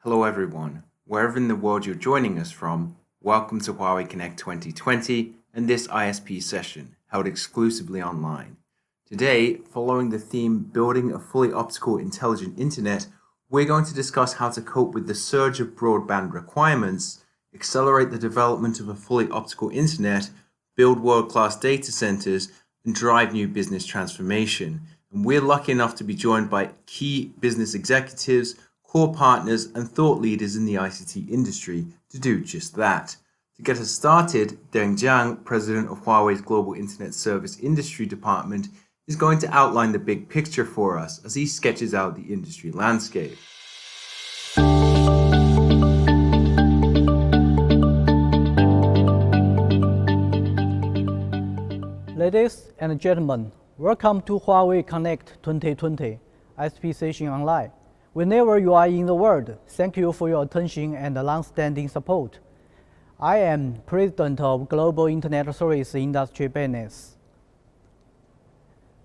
Hello everyone, wherever in the world you're joining us from, welcome to Huawei Connect 2020 and this ISP session, held exclusively online. Today, following the theme Building a Fully Optical Intelligent Internet, we're going to discuss how to cope with the surge of broadband requirements, accelerate the development of a fully optical internet, build world-class data centers, and drive new business transformation. And we're lucky enough to be joined by key business executives, core partners, and thought leaders in the ICT industry to do just that. To get us started, Deng Jiang, president of Huawei's Global Internet Service Industry Department, is going to outline the big picture for us as he sketches out the industry landscape. Ladies and gentlemen, welcome to Huawei Connect 2020 ISP session online. Whenever you are in the world, thank you for your attention and long-standing support. I am President of Global Internet Service Industry Business.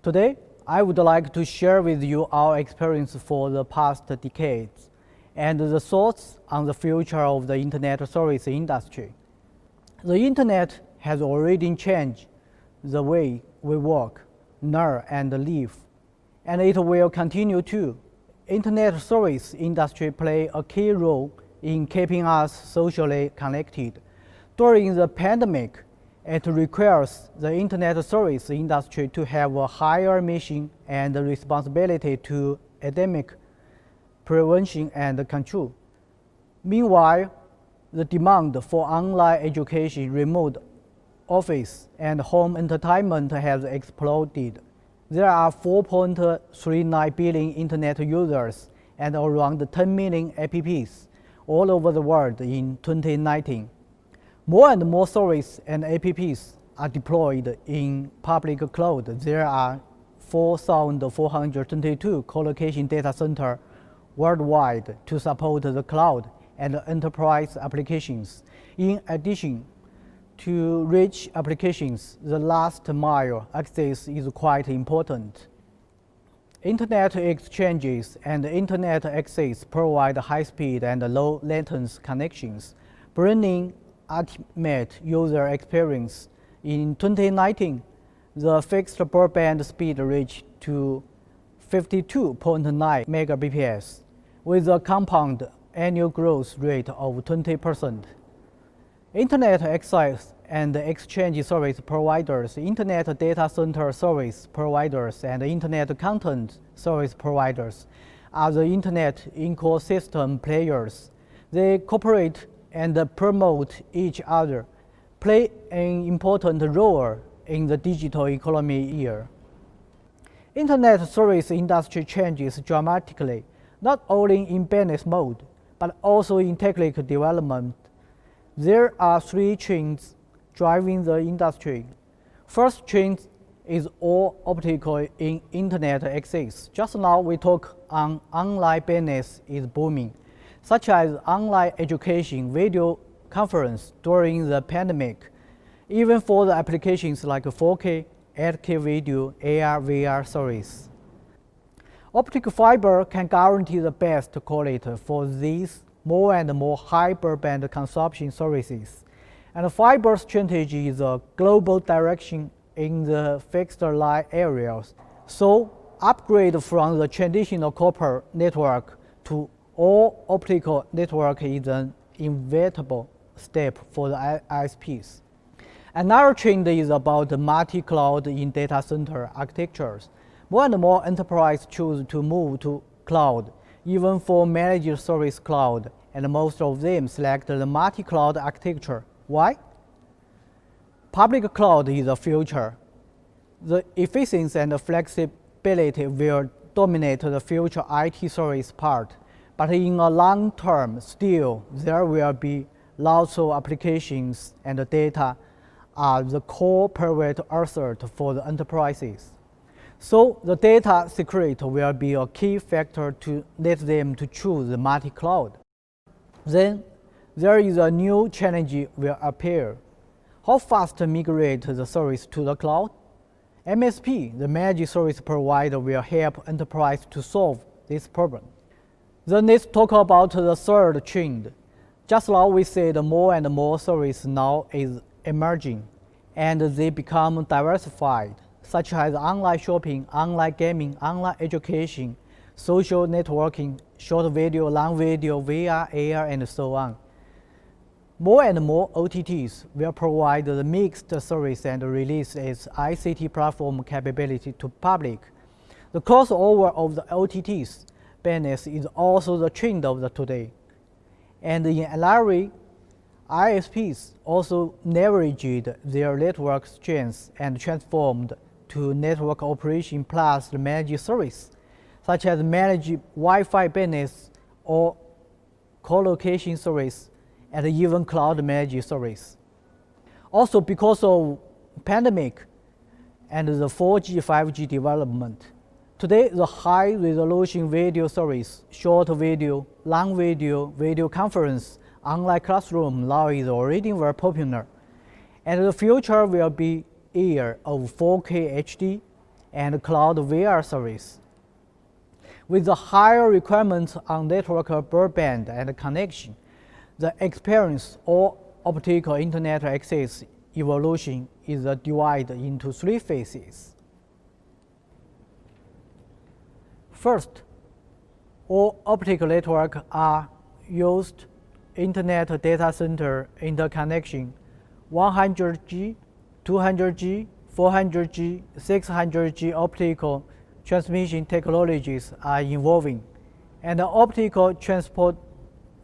Today, I would like to share with you our experience for the past decades and the thoughts on the future of the Internet service industry. The Internet has already changed the way we work, learn, and live, and it will continue to. Internet service industry play a key role in keeping us socially connected. During the pandemic, it requires the Internet service industry to have a higher mission and responsibility to epidemic prevention and control. Meanwhile, the demand for online education, remote office, and home entertainment has exploded. There are 4.39 billion Internet users and around 10 million apps all over the world in 2019. More and more services and apps are deployed in public cloud. There are 4,422 colocation data centers worldwide to support the cloud and enterprise applications. In addition to rich applications, the last mile access is quite important. Internet exchanges and Internet access provide high-speed and low-latency connections, bringing ultimate user experience. In 2019, the fixed broadband speed reached to 52.9 Mbps, with a compound annual growth rate of 20%. Internet access and exchange service providers, Internet data center service providers, and Internet content service providers are the Internet ecosystem players. They cooperate and promote each other, play an important role in the digital economy here. Internet service industry changes dramatically, not only in business mode, but also in technical development. There are three trends driving the industry. First trend is all optical in Internet access. Just now we talk on online business is booming, such as online education, video conference during the pandemic, even for the applications like 4K, 8K video, AR, VR service. Optical fiber can guarantee the best quality for these more and more high broadband consumption services. And fiber strategy is a global direction in the fixed line areas. So upgrade from the traditional copper network to all optical network is an inevitable step for the ISPs. Another trend is about the multi-cloud in data center architectures. More and more enterprises choose to move to cloud, even for managed service cloud, and most of them select the multi-cloud architecture. Why? Public cloud is the future. The efficiency and flexibility will dominate the future IT service part, but in a long term, still there will be lots of applications and data are the core private asset for the enterprises. So the data security will be a key factor to let them to choose the multi-cloud. Then there is a new challenge will appear. How fast to migrate the service to the cloud? MSP, the managed service provider, will help enterprise to solve this problem. Then let's talk about the third trend. Just now we said more and more service now is emerging, and they become diversified, such as online shopping, online gaming, online education, social networking, short video, long video, VR, AR, and so on. More and more OTTs will provide the mixed service and release its ICT platform capability to public. The crossover of the OTTs business is also the trend of the today. And in another, ISPs also leveraged their network strengths and transformed to network operation plus the managed service, such as managed Wi-Fi business or co-location service, and even cloud managed service. Also, because of pandemic and the 4G, 5G development, today the high-resolution video service, short video, long video, video conference, online classroom now is already very popular. And the future will be era of 4K HD and cloud VR service. With the higher requirements on network broadband and connection, the experience or optical internet access evolution is divided into three phases. First, all optical networks are used internet data center interconnection. 100G, 200G, 400G, 600G optical transmission technologies are evolving, and the optical transport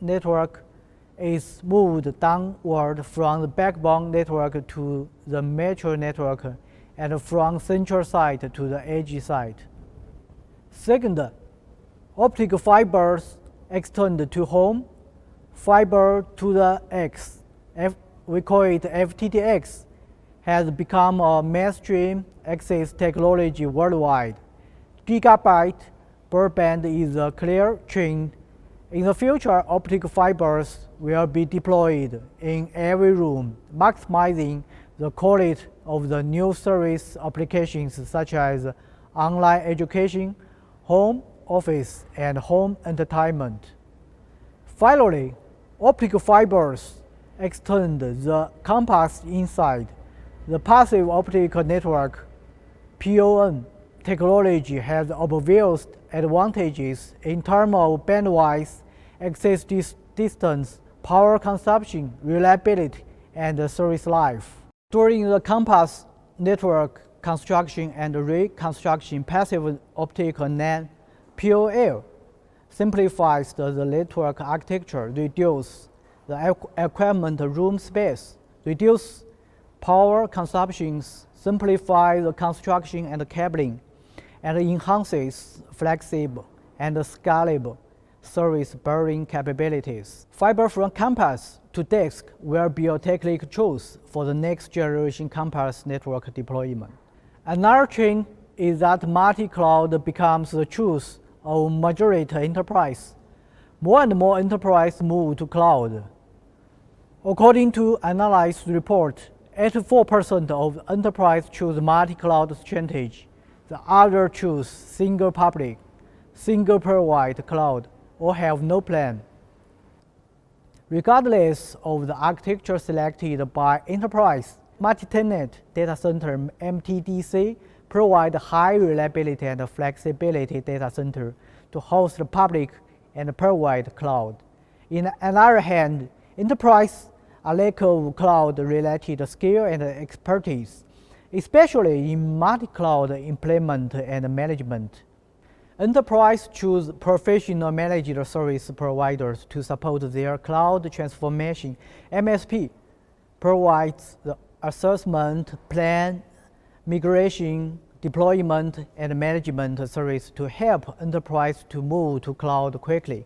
network is moved downward from the backbone network to the metro network and from central site to the edge site. Second, optical fibers extend to home, fiber to the X, we call it FTTX, has become a mainstream access technology worldwide. Gigabyte broadband is a clear trend. In the future, optical fibers will be deployed in every room, maximizing the quality of the new service applications such as online education, home office, and home entertainment. Finally, optical fibers extend the campus inside. The passive optical network (PON) technology has obvious advantages in terms of bandwidth, access distance, power consumption, reliability, and service life. During the campus network construction and reconstruction, passive optical (POL) simplifies the network architecture, reduces the equipment room space, reduces power consumptions, simplifies the construction and cabling, and enhances flexible and scalable service bearing capabilities. Fiber from campus to desk will be a technical choice for the next generation campus network deployment. Another trend is that multi-cloud becomes the choice of majority enterprise. More and more enterprise move to cloud. According to analysis report, 84% of enterprise choose multi-cloud strategy. The other choose single public, single private cloud, or have no plan. Regardless of the architecture selected by enterprise, multi-tenant data center (MTDC) provide high reliability and flexibility data center to host the public and private cloud. On the other hand, enterprise a lack of cloud-related skill and expertise, especially in multi-cloud implement and management. Enterprise choose professional managed service providers to support their cloud transformation. MSP provides the assessment, plan, migration, deployment, and management service to help enterprise to move to cloud quickly.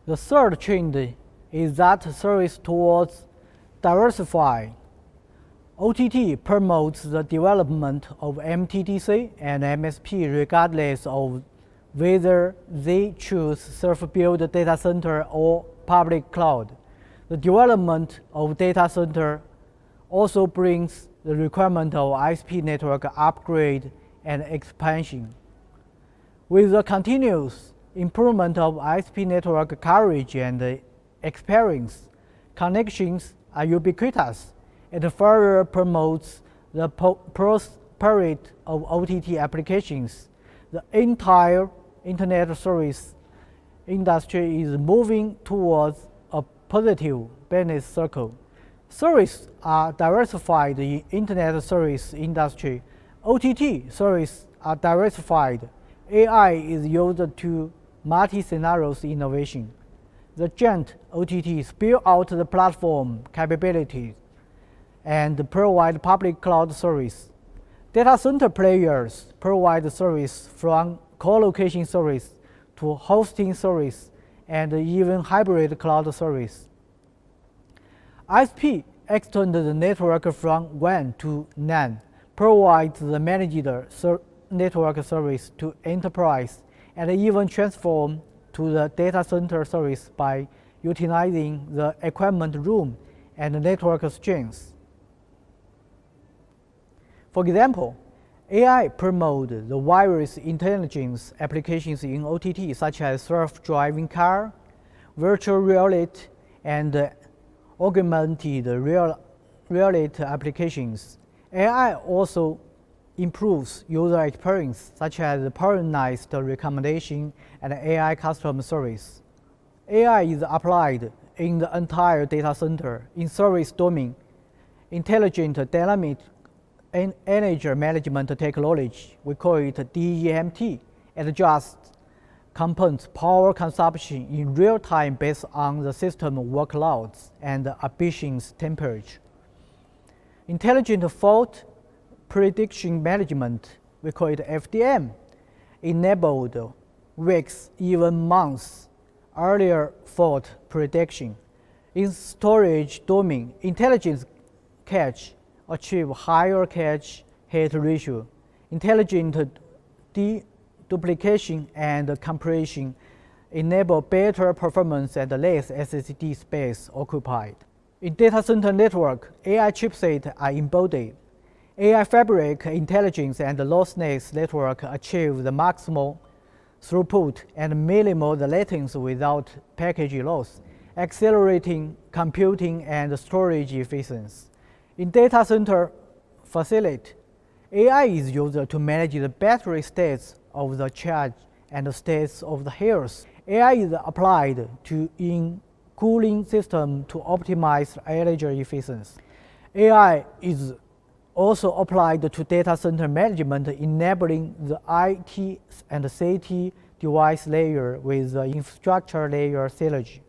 The third trend is that service towards diversify. OTT promotes the development of MTDC and MSP regardless of whether they choose self-built data center or public cloud. The development of data center also brings the requirement of ISP network upgrade and expansion. With the continuous improvement of ISP network coverage and experience. Connections are ubiquitous. It further promotes the prosperity of OTT applications. The entire Internet service industry is moving towards a positive business circle. Services are diversified in Internet service industry. OTT services are diversified. AI is used to multi-scenarios innovation. The giant OTTs build out the platform capabilities and provide public cloud service. Data center players provide service from co-location service to hosting service and even hybrid cloud service. ISP extend the network from WAN to LAN, provides the managed network service to enterprise, and even transform to the data center service by utilizing the equipment room and network strengths. For example, AI promotes the various intelligence applications in OTT, such as self-driving car, virtual reality, and augmented reality applications. AI also improves user experience, such as personalized recommendation and AI customer service. AI is applied in the entire data center in service domain. Intelligent dynamic energy management technology, we call it DEMT, adjusts components power consumption in real time based on the system workloads and ambient temperature. Intelligent fault prediction management, we call it FDM, enabled weeks, even months, earlier fault prediction. In storage domain, intelligent cache achieve higher cache hit ratio. Intelligent deduplication and compression enable better performance and less SSD space occupied. In data center network, AI chipsets are embodied. AI fabric intelligence and lossless network achieve the maximal throughput and minimal latency without package loss, accelerating computing and storage efficiency. In data center facility, AI is used to manage the battery states of the charge and the states of the health. AI is applied to in cooling system to optimize energy efficiency. AI is also applied to data center management, enabling the IT and CT device layer with the infrastructure layer synergy,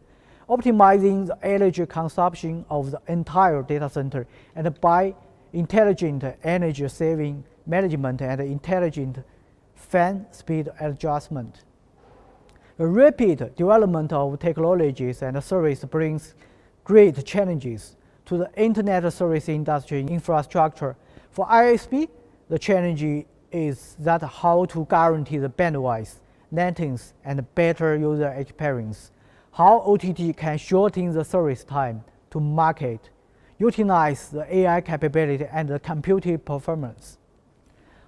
optimizing the energy consumption of the entire data center, and by intelligent energy saving management and intelligent fan speed adjustment. The rapid development of technologies and service brings great challenges to the Internet service industry infrastructure. For ISP, the challenge is that how to guarantee the bandwidth, latency, and better user experience. How OTT can shorten the service time to market, utilize the AI capability and the computing performance.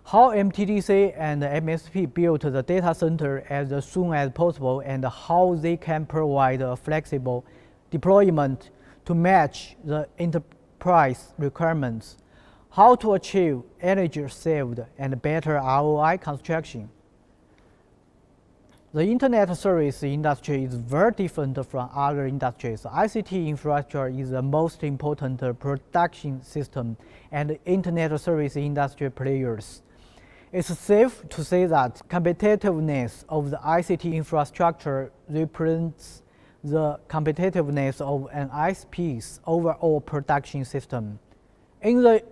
How MTDC and MSP built the data center as soon as possible, and how they can provide a flexible deployment to match the enterprise requirements. How to achieve energy saved and better ROI construction. The Internet service industry is very different from other industries. ICT infrastructure is the most important production system and Internet service industry players. It's safe to say that competitiveness of the ICT infrastructure represents the competitiveness of an ISP's overall production system. In the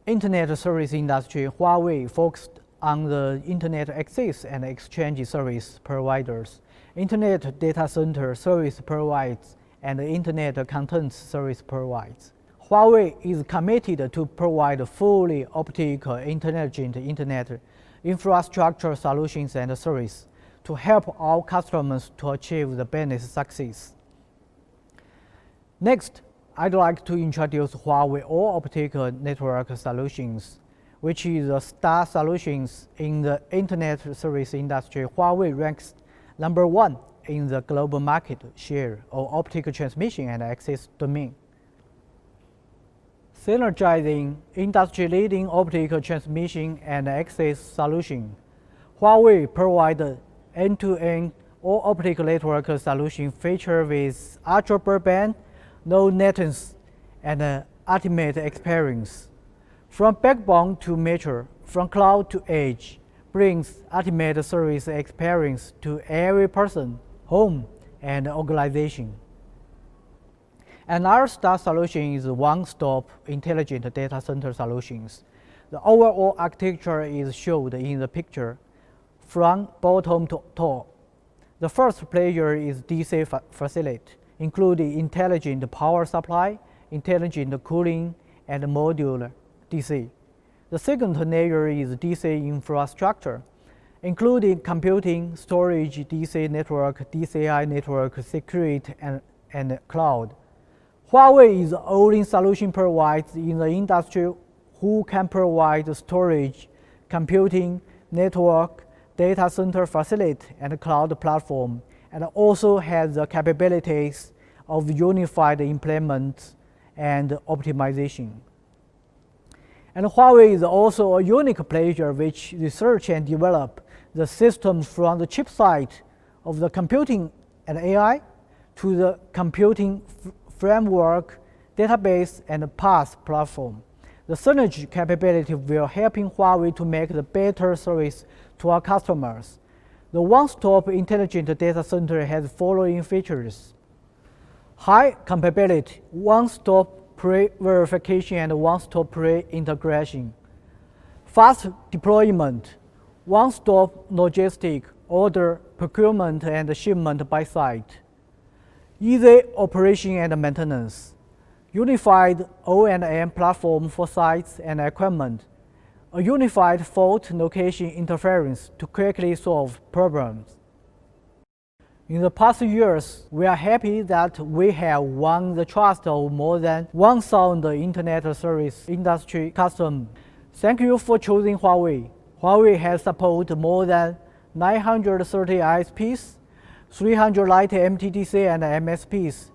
Internet service industry, Huawei focused on the Internet access and exchange service providers, Internet data center service provides, and Internet content service provides. Huawei is committed to provide fully optical intelligent Internet infrastructure solutions and service to help our customers to achieve the business success. Next, I'd like to introduce Huawei All-Optical Network Solutions, which is a star solutions in the Internet service industry. Huawei ranks number 1 in the global market share of optical transmission and access domain. Synergizing industry-leading optical transmission and access solution, Huawei provides end-to-end all optical network solution featured with ultra broadband, no latency, and ultimate experience. From backbone to metro, from cloud to edge, brings ultimate service experience to every person, home, and organization. Another star solution is one-stop intelligent data center solutions. The overall architecture is shown in the picture from bottom to top. The first player is DC facility, including intelligent power supply, intelligent cooling, and modular DC. The second layer is DC infrastructure, including computing, storage, DC network, DCI network, security, and cloud. Huawei is the only solution provider in the industry who can provide storage, computing, network, data center facility, and cloud platform, and also has the capabilities of unified implement and optimization. And Huawei is also a unique player which research and develop the systems from the chip side of the computing and AI to the computing framework, database, and PaaS platform. The synergy capability will help Huawei to make the better service to our customers. The one-stop intelligent data center has following features: high compatibility, one-stop pre-verification, and one-stop pre-integration; fast deployment, one-stop logistic, order, procurement, and shipment by site; easy operation and maintenance; unified O&M platform for sites and equipment; a unified fault location interference to quickly solve problems. In the past years, we are happy that we have won the trust of more than 1,000 internet service industry customers. Thank you for choosing Huawei. Huawei has supported more than 930 ISPs, 300 light MTDC and MSPs,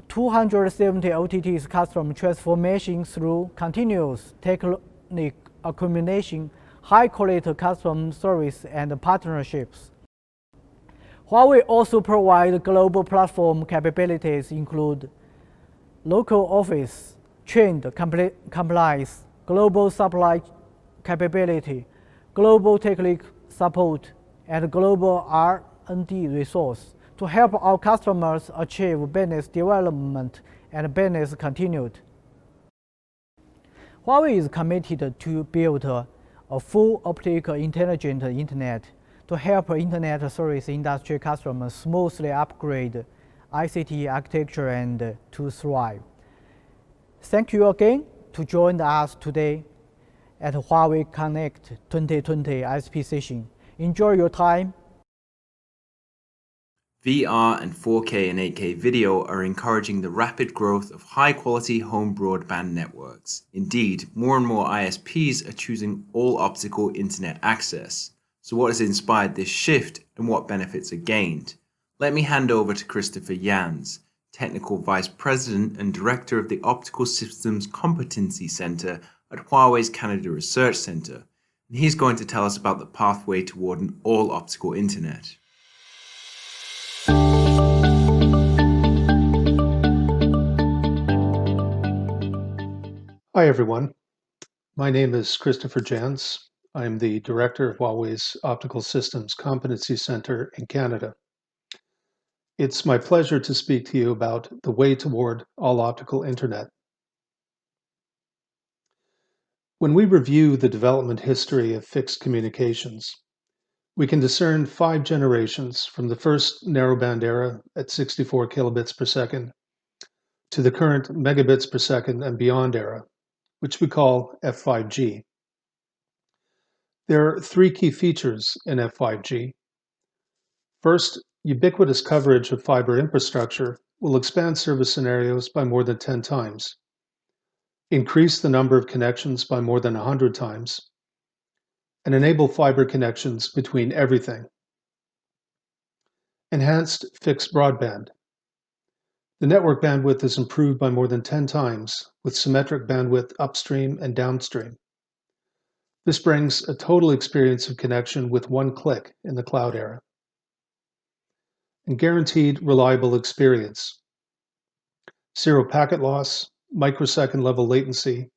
270 OTTs custom transformation through continuous technical accumulation, high-quality custom service, and partnerships. Huawei also provides global platform capabilities include local office, trained compliance, global supply capability, global technical support, and global R&D resource to help our customers achieve business development and business continuity. Huawei is committed to build a full optical intelligent internet to help internet service industry customers smoothly upgrade ICT architecture and to thrive. Thank you again to join us today at Huawei Connect 2020 ISP session. Enjoy your time. VR and 4K and 8K video are encouraging the rapid growth of high-quality home broadband networks. Indeed, more and more ISPs are choosing all optical internet access. So what has inspired this shift and what benefits are gained? Let me hand over to Christopher Jans, Technical Vice President and Director of the Optical Systems Competency Center at Huawei's Canada Research Center. And he's going to tell us about the pathway toward an all-optical internet. Hi, everyone. My name is Christopher Jans. I'm the Director of Huawei's Optical Systems Competency Center in Canada. It's my pleasure to speak to you about the way toward all-optical internet. When we review the development history of fixed communications, we can discern 5 generations from the first narrowband era at 64 kilobits per second to the current megabits per second and beyond era, which we call F5G. There are 3 key features in F5G. First, ubiquitous coverage of fiber infrastructure will expand service scenarios by more than 10 times, increase the number of connections by more than 100 times, and enable fiber connections between everything. Enhanced fixed broadband. The network bandwidth is improved by more than 10 times with symmetric bandwidth upstream and downstream. This brings a total experience of connection with one click in the cloud era. And guaranteed reliable experience. Zero packet loss, microsecond level latency,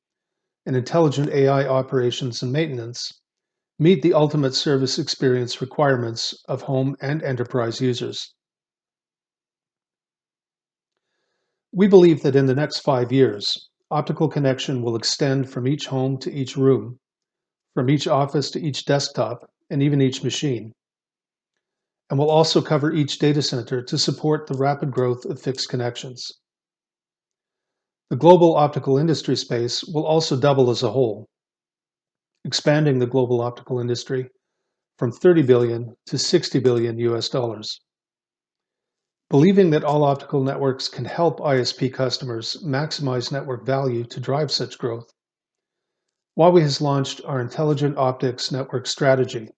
and intelligent AI operations and maintenance meet the ultimate service experience requirements of home and enterprise users. We believe that in the next 5 years, optical connection will extend from each home to each room, from each office to each desktop, and even each machine, and will also cover each data center to support the rapid growth of fixed connections. The global optical industry space will also double as a whole, expanding the global optical industry from 30 billion to 60 billion US dollars. Believing that all optical networks can help ISP customers maximize network value to drive such growth, Huawei has launched our Intelligent Optics Network Strategy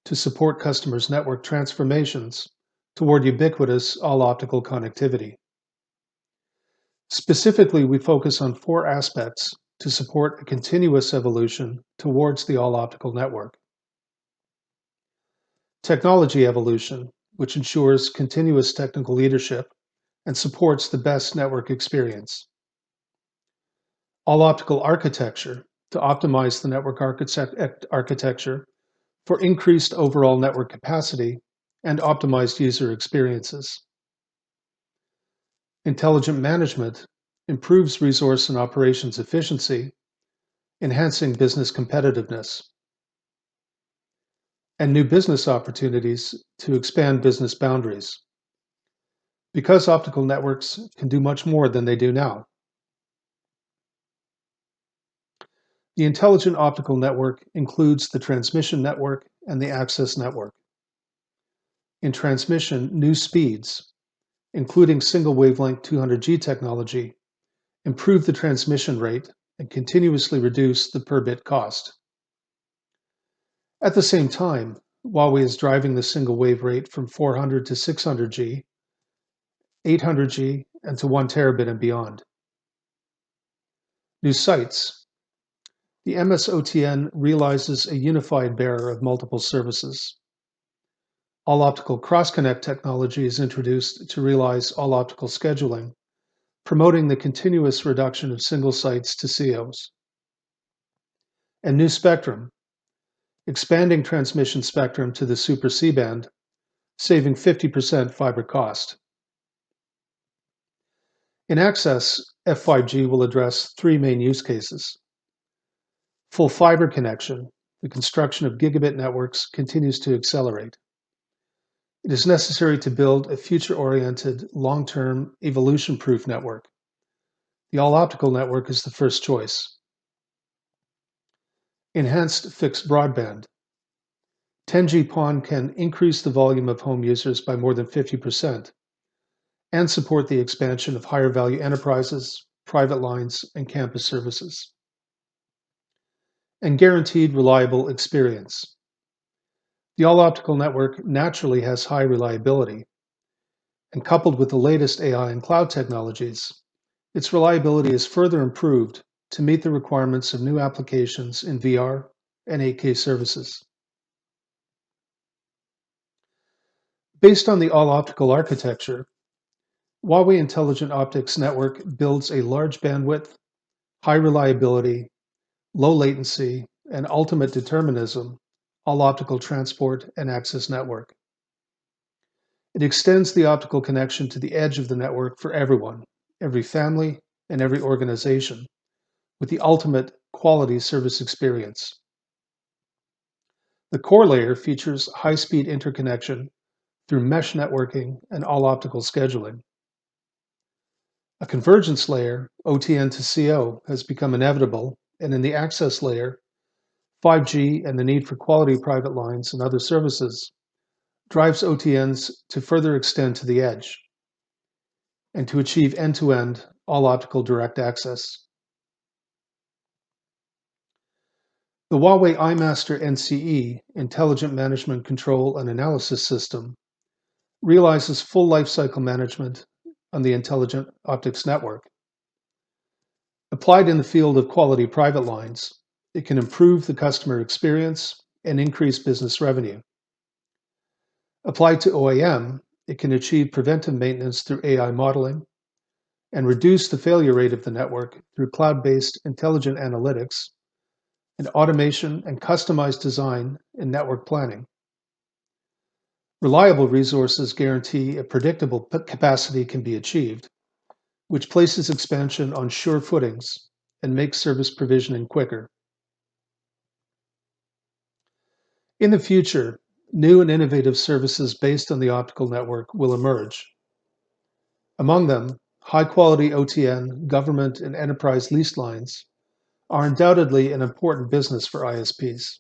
to support customers' network transformations toward ubiquitous all-optical connectivity. Specifically, we focus on 4 aspects to support a continuous evolution towards the all-optical network. Technology evolution, which ensures continuous technical leadership and supports the best network experience. All-optical architecture to optimize the network architecture for increased overall network capacity and optimized user experiences. Intelligent management improves resource and operations efficiency, enhancing business competitiveness. And new business opportunities to expand business boundaries. Because optical networks can do much more than they do now. The intelligent optical network includes the transmission network and the access network. In transmission, new speeds, including single wavelength 200G technology, improve the transmission rate and continuously reduce the per bit cost. At the same time, Huawei is driving the single wave rate from 400 to 600G, 800G, and to 1 terabit and beyond. New sites. The MSOTN realizes a unified bearer of multiple services. All-optical cross-connect technology is introduced to realize all-optical scheduling, promoting the continuous reduction of single sites to COs. And new spectrum, expanding transmission spectrum to the super C-band, saving 50% fiber cost. In access, F5G will address 3 main use cases. Full fiber connection, the construction of gigabit networks continues to accelerate. It is necessary to build a future-oriented, long-term, evolution-proof network. The all-optical network is the first choice. Enhanced fixed broadband. 10G PON can increase the volume of home users by more than 50% and support the expansion of higher value enterprises, private lines, and campus services. And guaranteed reliable experience. The all-optical network naturally has high reliability, and coupled with the latest AI and cloud technologies, its reliability is further improved to meet the requirements of new applications in VR and 8K services. Based on the all-optical architecture, Huawei Intelligent Optics Network builds a large bandwidth, high reliability, low latency, and ultimate determinism all-optical transport and access network. It extends the optical connection to the edge of the network for everyone, every family, and every organization, with the ultimate quality service experience. The core layer features high-speed interconnection through mesh networking and all-optical scheduling. A convergence layer, OTN to CO, has become inevitable, and in the access layer, 5G and the need for quality private lines and other services drives OTNs to further extend to the edge and to achieve end-to-end all-optical direct access. The Huawei iMaster NCE Intelligent Management Control and Analysis System realizes full lifecycle management on the intelligent optics network. Applied in the field of quality private lines, it can improve the customer experience and increase business revenue. Applied to OAM, it can achieve preventive maintenance through AI modeling and reduce the failure rate of the network through cloud-based intelligent analytics and automation and customized design and network planning. Reliable resources guarantee a predictable capacity can be achieved, which places expansion on sure footings and makes service provisioning quicker. In the future, new and innovative services based on the optical network will emerge. Among them, high-quality OTN, government, and enterprise lease lines are undoubtedly an important business for ISPs.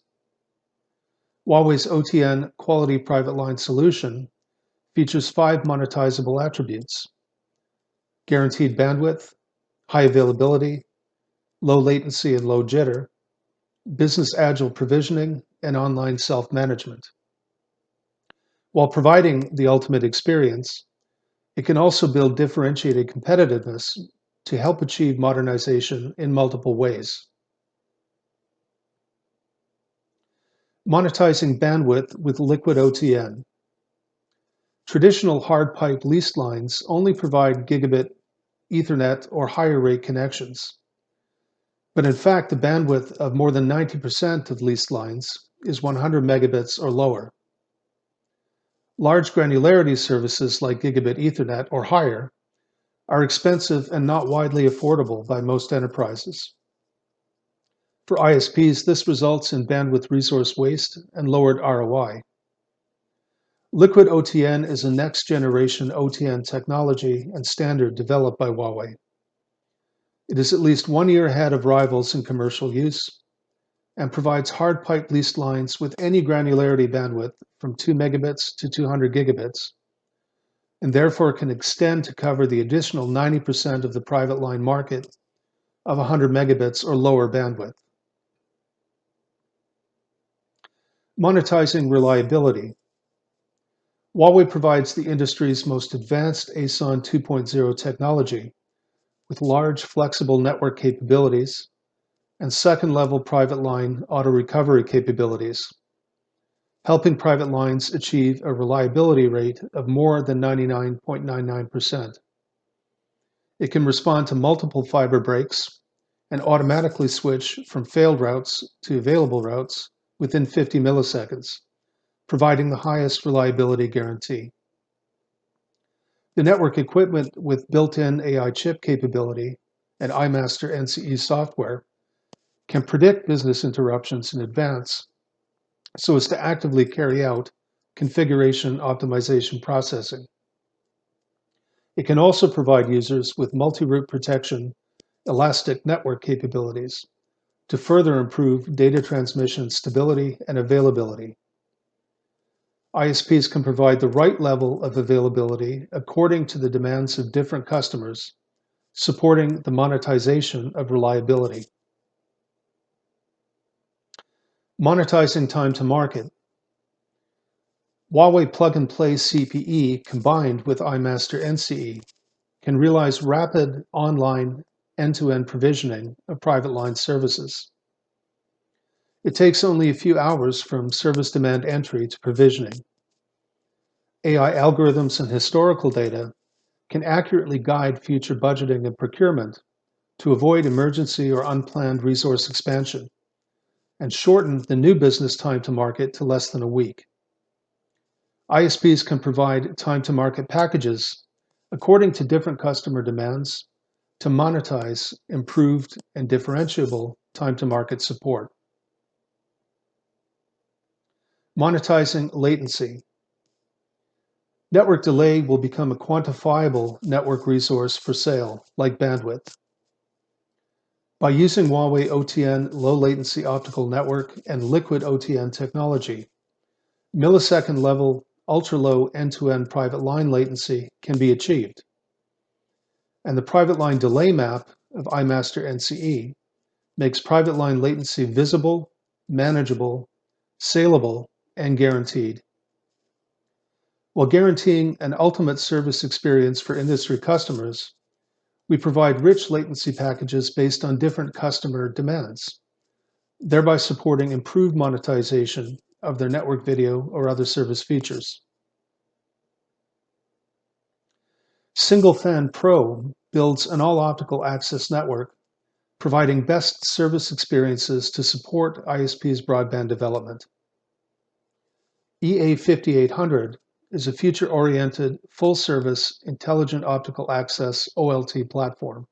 Huawei's OTN quality private line solution features 5 monetizable attributes: guaranteed bandwidth, high availability, low latency and low jitter, business agile provisioning, and online self-management. While providing the ultimate experience, it can also build differentiated competitiveness to help achieve modernization in multiple ways. Monetizing bandwidth with liquid OTN. Traditional hard pipe leased lines only provide gigabit Ethernet or higher rate connections. But in fact, the bandwidth of more than 90% of leased lines is 100 megabits or lower. Large granularity services like gigabit Ethernet or higher are expensive and not widely affordable by most enterprises. For ISPs, this results in bandwidth resource waste and lowered ROI. Liquid OTN is a next-generation OTN technology and standard developed by Huawei. It is at least 1 year ahead of rivals in commercial use and provides hard pipe leased lines with any granularity bandwidth from 2 megabits to 200 gigabits, and therefore can extend to cover the additional 90% of the private line market of 100 megabits or lower bandwidth. Monetizing reliability. Huawei provides the industry's most advanced ASON 2.0 technology with large flexible network capabilities and second-level private line auto-recovery capabilities, helping private lines achieve a reliability rate of more than 99.99%. It can respond to multiple fiber breaks and automatically switch from failed routes to available routes within 50 milliseconds, providing the highest reliability guarantee. The network equipment with built-in AI chip capability and iMaster NCE software can predict business interruptions in advance so as to actively carry out configuration optimization processing. It can also provide users with multi-route protection, elastic network capabilities to further improve data transmission stability and availability. ISPs can provide the right level of availability according to the demands of different customers, supporting the monetization of reliability. Monetizing time to market. Huawei plug-and-play CPE combined with iMaster NCE can realize rapid online end-to-end provisioning of private line services. It takes only a few hours from service demand entry to provisioning. AI algorithms and historical data can accurately guide future budgeting and procurement to avoid emergency or unplanned resource expansion and shorten the new business time to market to less than a week. ISPs can provide time to market packages according to different customer demands to monetize improved and differentiable time to market support. Monetizing latency. Network delay will become a quantifiable network resource for sale, like bandwidth. By using Huawei OTN low latency optical network and liquid OTN technology, millisecond level ultra-low end-to-end private line latency can be achieved. And the private line delay map of iMaster NCE makes private line latency visible, manageable, saleable, and guaranteed. While guaranteeing an ultimate service experience for industry customers, we provide rich latency packages based on different customer demands, thereby supporting improved monetization of their network video or other service features. Single Fan Pro builds an all-optical access network, providing best service experiences to support ISP's broadband development. EA5800 is a future-oriented, full-service, intelligent optical access OLT platform.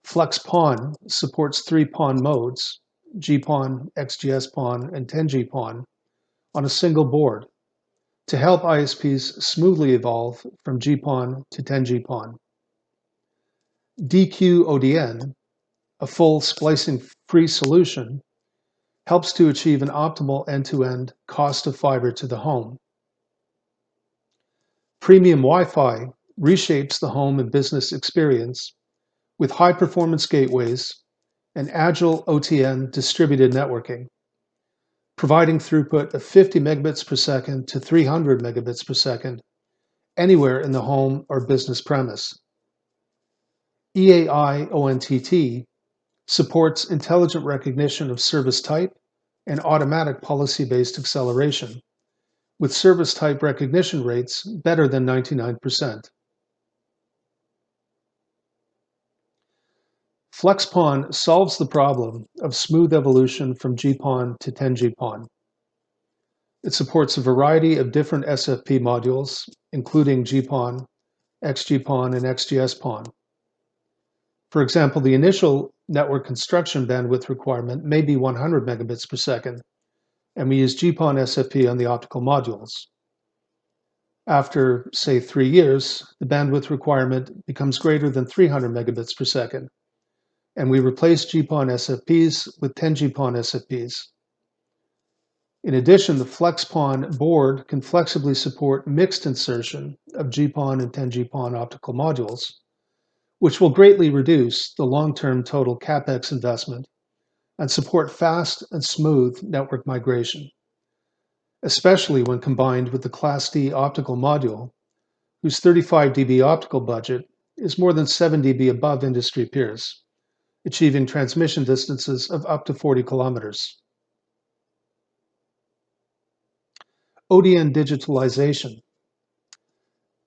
FlexPON supports 3 PON modes, GPON, XGS-PON, and 10G-PON, on a single board to help ISPs smoothly evolve from GPON to 10G-PON. DQ-ODN, a full splicing-free solution, helps to achieve an optimal end-to-end cost of fiber to the home. Premium Wi-Fi reshapes the home and business experience with high-performance gateways and agile OTN distributed networking, providing throughput of 50 megabits per second to 300 megabits per second anywhere in the home or business premise. EAI ONTT supports intelligent recognition of service type and automatic policy-based acceleration, with service type recognition rates better than 99%. FlexPON solves the problem of smooth evolution from GPON to 10G-PON. It supports a variety of different SFP modules, including GPON, XGPON, and XGS-PON. For example, the initial network construction bandwidth requirement may be 100 megabits per second, and we use GPON SFP on the optical modules. After, say, 3 years, the bandwidth requirement becomes greater than 300 megabits per second, and we replace GPON SFPs with 10G-PON SFPs. In addition, the FlexPON board can flexibly support mixed insertion of GPON and 10G-PON optical modules, which will greatly reduce the long-term total CapEx investment and support fast and smooth network migration, especially when combined with the Class D optical module, whose 35 dB optical budget is more than 7 dB above industry peers, achieving transmission distances of up to 40 kilometers. Odn Digitalization.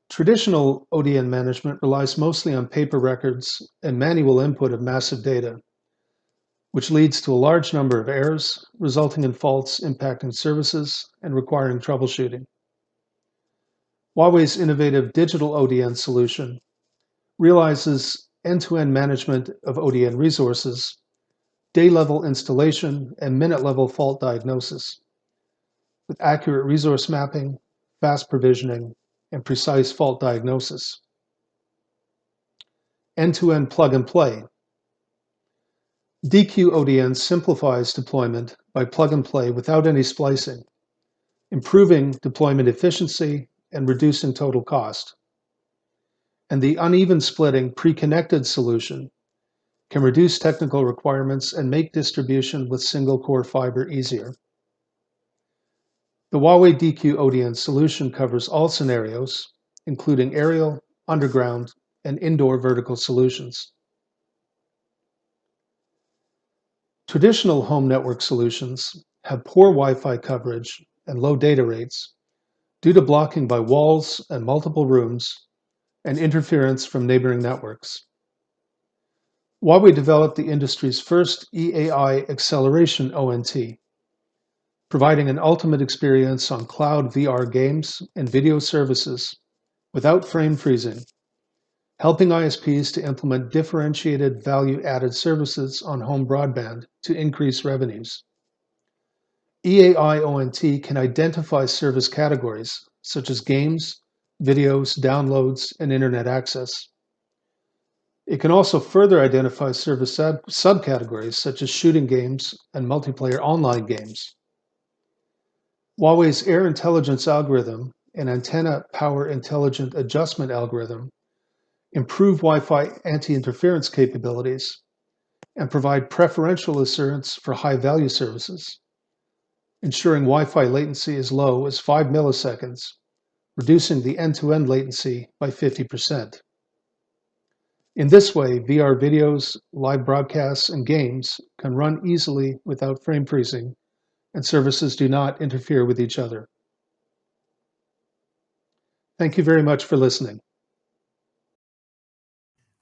Traditional ODN management relies mostly on paper records and manual input of massive data, which leads to a large number of errors, resulting in faults impacting services and requiring troubleshooting. Huawei's innovative digital ODN solution realizes end-to-end management of ODN resources, day-level installation, and minute-level fault diagnosis, with accurate resource mapping, fast provisioning, and precise fault diagnosis. End-to-end plug-and-play. DQ-ODN simplifies deployment by plug-and-play without any splicing, improving deployment efficiency and reducing total cost. And the uneven splitting pre-connected solution can reduce technical requirements and make distribution with single-core fiber easier. The Huawei DQ-ODN solution covers all scenarios, including aerial, underground, and indoor vertical solutions. Traditional home network solutions have poor Wi-Fi coverage and low data rates due to blocking by walls and multiple rooms and interference from neighboring networks. Huawei developed the industry's first EAI acceleration ONT, providing an ultimate experience on cloud VR games and video services without frame freezing, helping ISPs to implement differentiated value-added services on home broadband to increase revenues. EAI ONT can identify service categories such as games, videos, downloads, and internet access. It can also further identify service subcategories such as shooting games and multiplayer online games. Huawei's Air Intelligence algorithm and Antenna Power Intelligent Adjustment algorithm improve Wi-Fi anti-interference capabilities and provide preferential assurance for high-value services, ensuring Wi-Fi latency as low as 5 milliseconds reducing the end-to-end latency by 50%. In this way, VR videos, live broadcasts, and games can run easily without frame freezing, and services do not interfere with each other. Thank you very much for listening.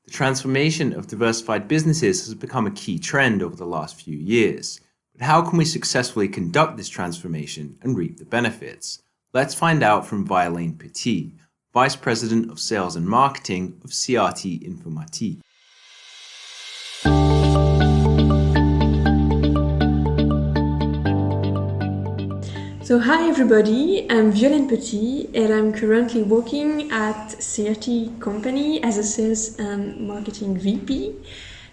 The transformation of diversified businesses has become a key trend over the last few years. But how can we successfully conduct this transformation and reap the benefits? Let's find out from Violaine Petit, Vice President of Sales and Marketing of Crt Informatique. So hi everybody, I'm Violaine Petit and I'm currently working at Crt company as a sales and marketing VP.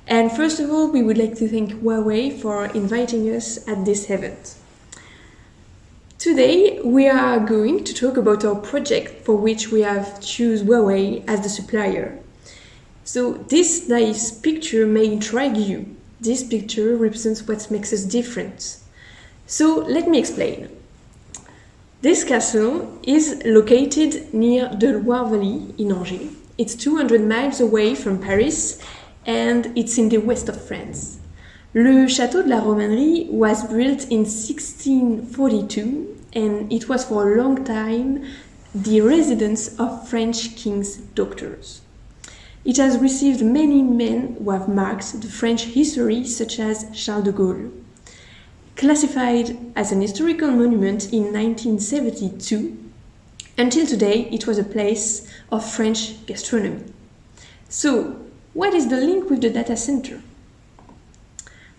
And first of all, we would like to thank Huawei for inviting us at this event. Today, we are going to talk about our project for which we have chosen Huawei as the supplier. So this nice picture may intrigue you. This picture represents what makes us different. So let me explain. This castle is located near the Loire Valley in Angers. It's 200 miles away from Paris and it's in the west of France. Le Château de la Romannerie was built in 1642 and it was for a long time the residence of French king's doctors. It has received many men who have marked the French history, such as Charles de Gaulle. Classified as an historical monument in 1972, until today it was a place of French gastronomy. So, what is the link with the data center?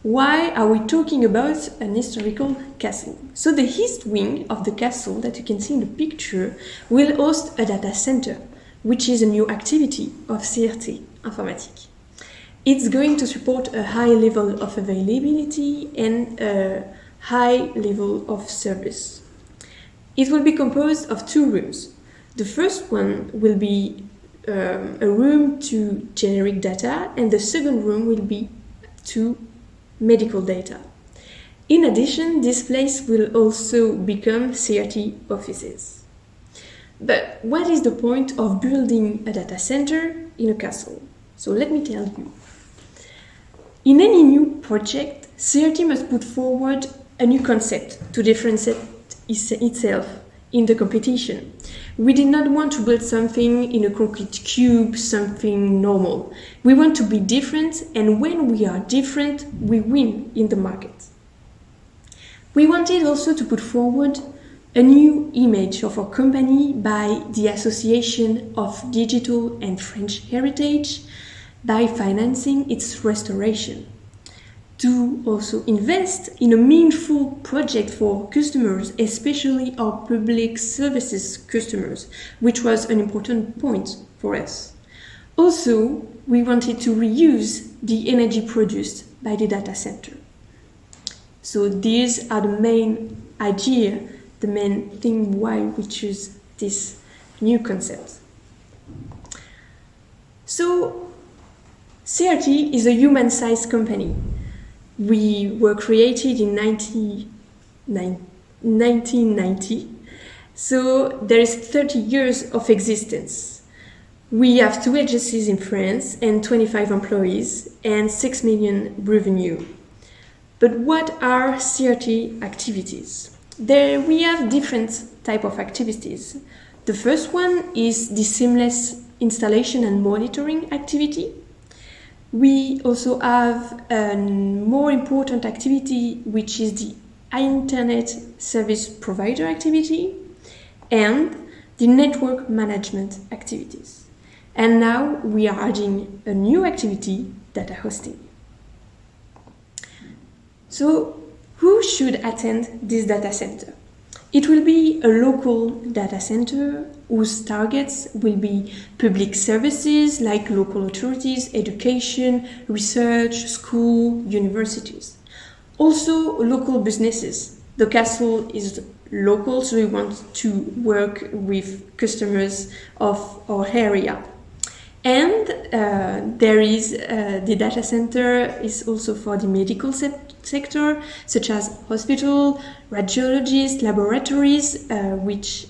Why are we talking about an historical castle? So the east wing of the castle that you can see in the picture will host a data center, which is a new activity of Crt Informatique. It's going to support a high level of availability and a high level of service. It will be composed of two rooms. The first one will be a room to generic data, and the second room will be to medical data. In addition, this place will also become Crt offices. But what is the point of building a data center in a castle? So let me tell you. In any new project, Crt must put forward a new concept to differentiate itself in the competition. We did not want to build something in a concrete cube, something normal. We want to be different, and when we are different, we win in the market. We wanted also to put forward a new image of our company by the Association of Digital and French Heritage by financing its restoration. To also invest in a meaningful project for customers, especially our public services customers, which was an important point for us. Also, we wanted to reuse the energy produced by the data center. So these are the main idea, the main thing why we choose this new concept. So Crt is a human-sized company. We were created in 1990, so there is 30 years of existence. We have 2 agencies in France and 25 employees and 6 million revenue. But what are Crt activities? We have different type of activities. The first one is the seamless installation and monitoring activity. We also have a more important activity, which is the Internet Service Provider activity and the network management activities. And now we are adding a new activity, data hosting. So who should attend this data center? It will be a local data center whose targets will be public services like local authorities, education, research, school, universities. Also local businesses. The castle is local, so we want to work with customers of our area. And there is the data center is also for the medical sector, such as hospital, radiologists, laboratories, which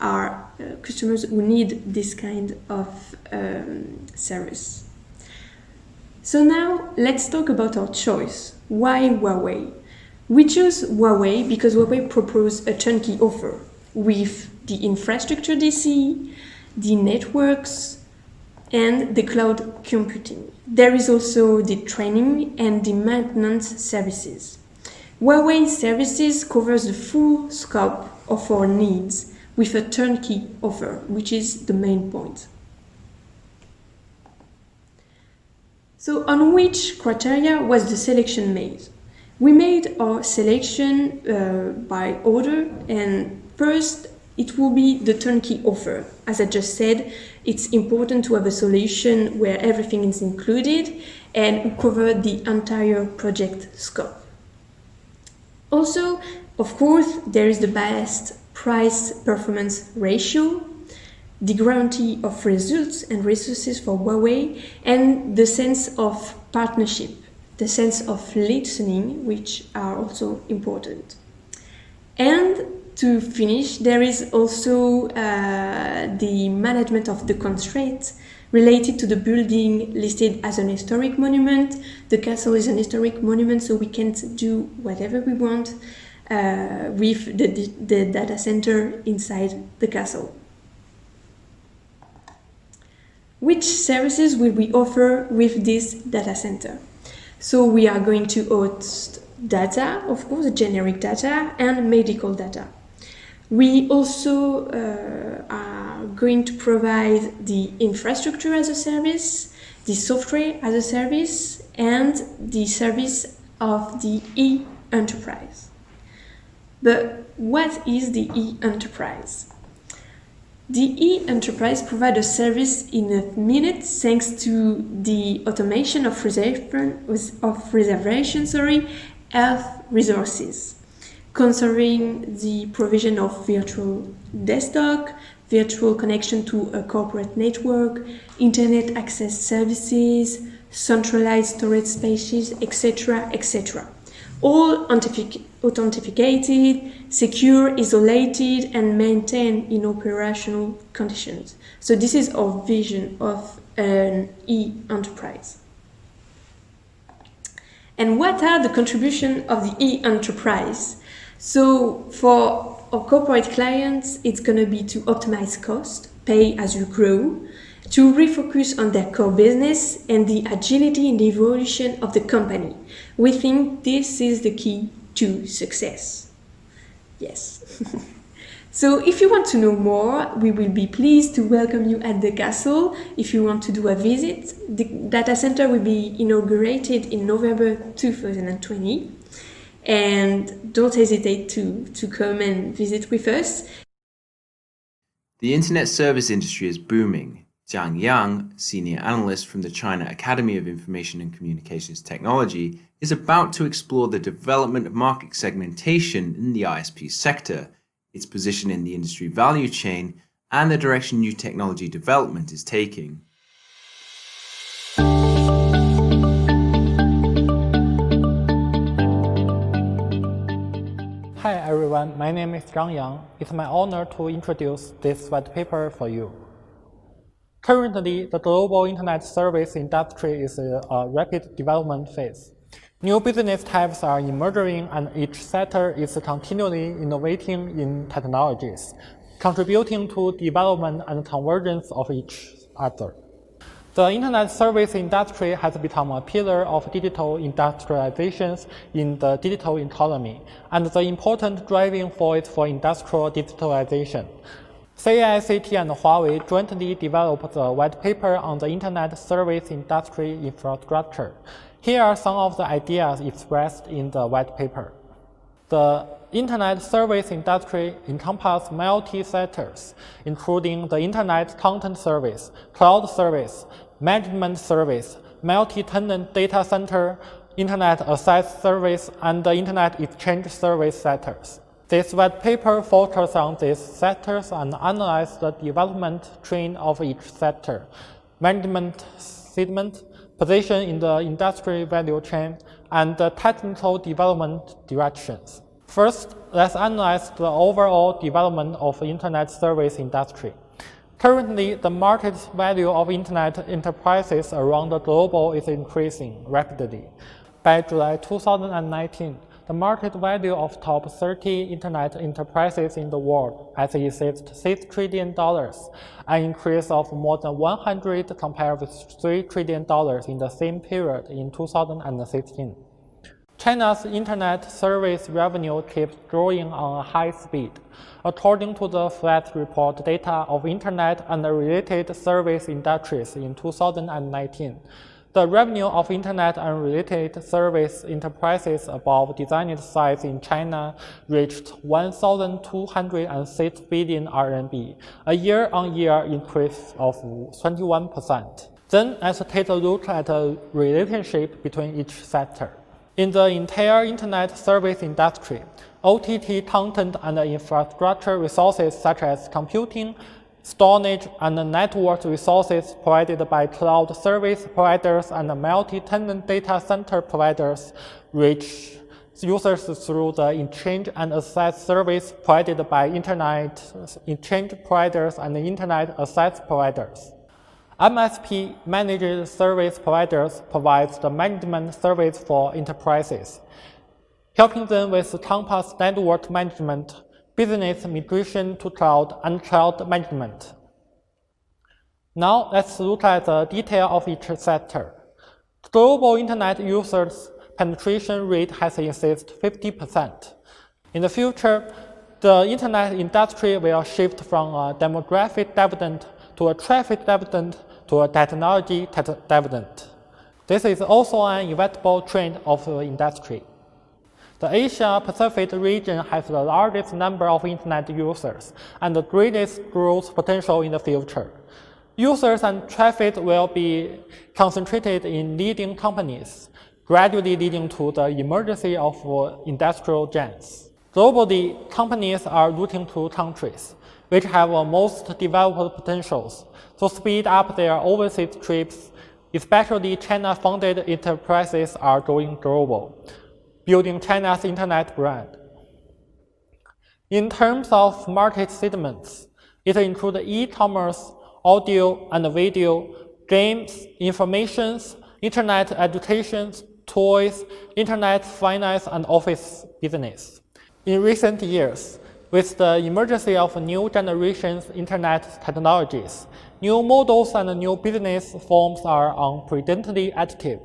are customers who need this kind of service. So now let's talk about our choice. Why Huawei? We chose Huawei because Huawei proposed a turnkey offer with the infrastructure DC, the networks, and the cloud computing. There is also the training and the maintenance services. Huawei services covers the full scope of our needs with a turnkey offer, which is the main point. So on which criteria was the selection made? We made our selection by order, and first it will be the turnkey offer. As I just said, it's important to have a solution where everything is included and cover the entire project scope. Also, of course, there is the best price-performance ratio, the guarantee of results and resources for Huawei, and the sense of partnership, the sense of listening, which are also important. And to finish, there is also the management of the constraints related to the building listed as an historic monument. The castle is an historic monument, so we can't do whatever we want with the data center inside the castle. Which services will we offer with this data center? So we are going to host data, of course, generic data and medical data. We also are going to provide the infrastructure as a service, the software as a service, and the service of the e-enterprise. But what is the e-enterprise? The e-enterprise provides a service in a minute thanks to the automation of reservation, of resources, concerning the provision of virtual desktop, virtual connection to a corporate network, internet access services, centralized storage spaces, etc., etc. All authenticated, secure, isolated, and maintained in operational conditions. So this is our vision of an e-enterprise. And what are the contributions of the e-enterprise? So for our corporate clients, it's going to be to optimize cost, pay as you grow, to refocus on their core business, and the agility in the evolution of the company. We think this is the key to success. Yes. So if you want to know more, we will be pleased to welcome you at the castle. If you want to do a visit, the data center will be inaugurated in November 2020. And don't hesitate to come and visit with us. The internet service industry is booming. Jiang Yang, senior analyst from the China Academy of Information and Communications Technology, is about to explore the development of market segmentation in the ISP sector, its position in the industry value chain, and the direction new technology development is taking. Hi everyone, my name is Zhang Yang. It's my honor to introduce this white paper for you. Currently, the global internet service industry is in a rapid development phase. New business types are emerging, and each sector is continually innovating in technologies, contributing to development and convergence of each other. The internet service industry has become a pillar of digital industrializations in the digital economy, and the important driving force for industrial digitalization. CICT and Huawei jointly developed the white paper on the internet service industry infrastructure. Here are some of the ideas expressed in the white paper. The internet service industry encompasses multi-sectors, including the internet content service, cloud service, management service, multi-tenant data center, internet access service, and the internet exchange service sectors. This white paper focuses on these sectors and analyzes the development trend of each sector, management segment, position in the industry value chain, and the technical development directions. First, let's analyze the overall development of the Internet service industry. Currently, the market value of Internet enterprises around the globe is increasing rapidly. By July 2019, the market value of top 30 Internet enterprises in the world has exceeded $6 trillion, an increase of more than 100 compared with $3 trillion in the same period in 2016. China's Internet service revenue keeps growing on a high speed. According to the flat report data of Internet and related service industries in 2019, the revenue of Internet and related service enterprises above designed size in China reached 1,206 billion RMB, a year-on-year increase of 21%. Then let's take a look at the relationship between each sector. In the entire Internet service industry, OTT content and infrastructure resources such as computing, storage, and network resources provided by cloud service providers and multi-tenant data center providers reach users through the exchange and access service provided by Internet exchange providers and Internet access providers. MSP, Managed Service Providers, provides the management service for enterprises, helping them with campus network management, business migration to cloud, and cloud management. Now let's look at the detail of each sector. Global Internet users penetration rate has exceeded 50%. In the future, the Internet industry will shift from a demographic dividend to a traffic dividend to a technology dividend. This is also an inevitable trend of the industry. The Asia-Pacific region has the largest number of Internet users and the greatest growth potential in the future. Users and traffic will be concentrated in leading companies, gradually leading to the emergence of industrial giants. Globally, companies are looking to countries which have most developed potentials to speed up their overseas trips, especially China-funded enterprises are going global, building China's Internet brand. In terms of market segments, it includes e-commerce, audio and video, games, information, Internet education, toys, Internet finance, and office business. In recent years, with the emergence of new generations Internet technologies, new models and new business forms are unprecedentedly active.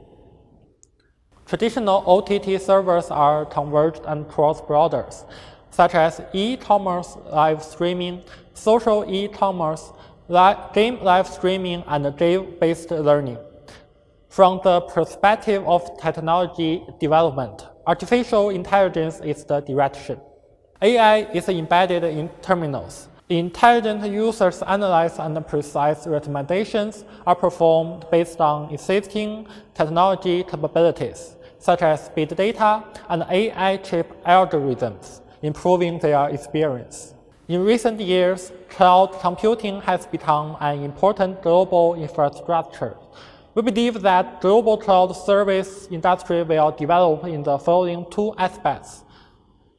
Traditional OTT servers are converged and cross borders, such as e-commerce live streaming, social e-commerce, game live streaming, and game-based learning. From the perspective of technology development, artificial intelligence is the direction. AI is embedded in terminals. Intelligent users analyze and precise recommendations are performed based on existing technology capabilities, such as big data and AI chip algorithms, improving their experience. In recent years, cloud computing has become an important global infrastructure. We believe that global cloud service industry will develop in the following two aspects.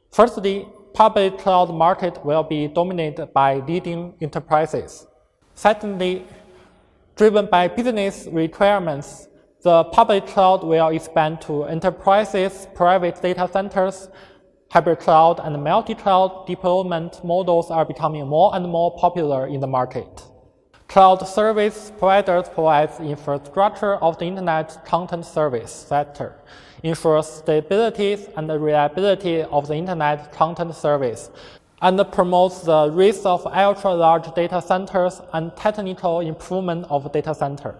Firstly, public cloud market will be dominated by leading enterprises. Secondly, driven by business requirements, the public cloud will expand to enterprises, private data centers. Hybrid cloud and multi-cloud deployment models are becoming more and more popular in the market. Cloud service providers provide infrastructure of the Internet content service sector, ensures stability and reliability of the Internet content service, and promotes the rise of ultra-large data centers and technical improvement of data center.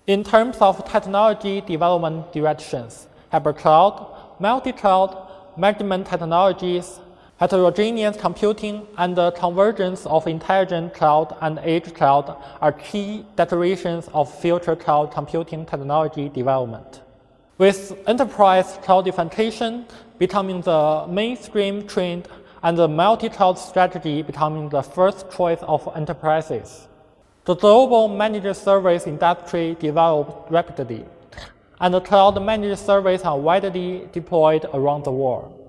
In terms of technology development directions, hybrid cloud, multi-cloud, management technologies, heterogeneous computing, and the convergence of intelligent cloud and edge cloud are key declarations of future cloud computing technology development. With enterprise cloudification becoming the mainstream trend and the multi-cloud strategy becoming the first choice of enterprises, the global managed service industry developed rapidly, and the cloud managed services are widely deployed around the world.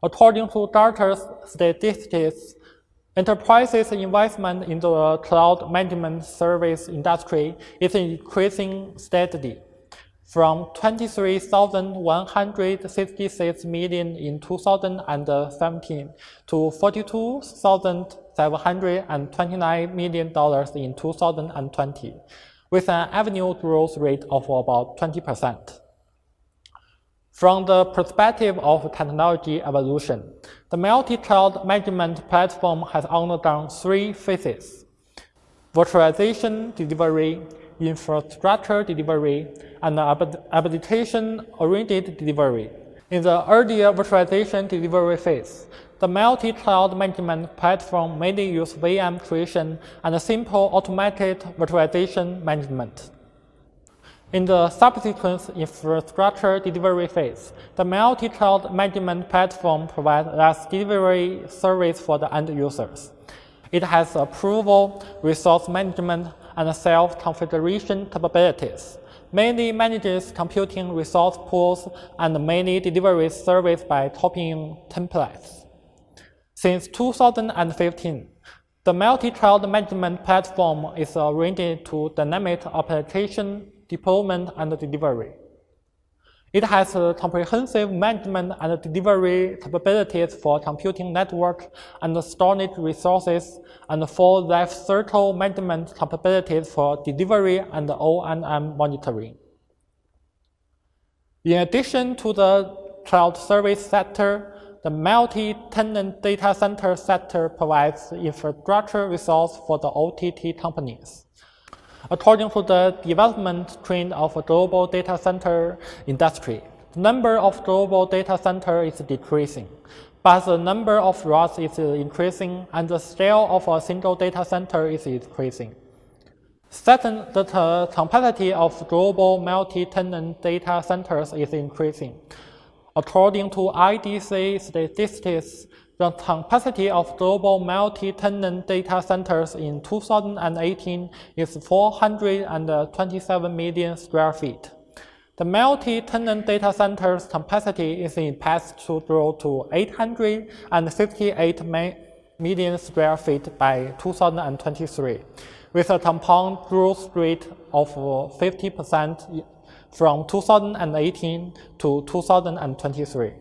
According to Gartner's statistics, enterprises' investment in the cloud management service industry is increasing steadily, from 23,166 million in 2017 to $42,729 million in 2020, with an annual growth rate of about 20%. From the perspective of technology evolution, the multi-cloud management platform has undergone three phases: virtualization delivery, infrastructure delivery, and application-oriented delivery. In the earlier virtualization delivery phase, the multi-cloud management platform mainly used VM creation and simple automated virtualization management. In the subsequent infrastructure delivery phase, the multi-cloud management platform provides RAS delivery service for the end users. It has approval, resource management, and self-configuration capabilities, mainly manages computing resource pools, and mainly delivers service by topping templates. Since 2015, the multi-cloud management platform is oriented to dynamic application deployment and delivery. It has comprehensive management and delivery capabilities for computing network and storage resources, and full life cycle management capabilities for delivery and O&M monitoring. In addition to the cloud service sector, the multi-tenant data center sector provides infrastructure resource for the OTT companies. According to the development trend of a global data center industry, the number of global data centers is decreasing, but the number of rods is increasing and the scale of a single data center is increasing. Second, the capacity of global multi-tenant data centers is increasing. According to IDC statistics, the capacity of global multi-tenant data centers in 2018 is 427 million square feet. The multi-tenant data centers capacity is in path to grow to 858 million square feet by 2023, with a compound growth rate of 50% from 2018 to 2023.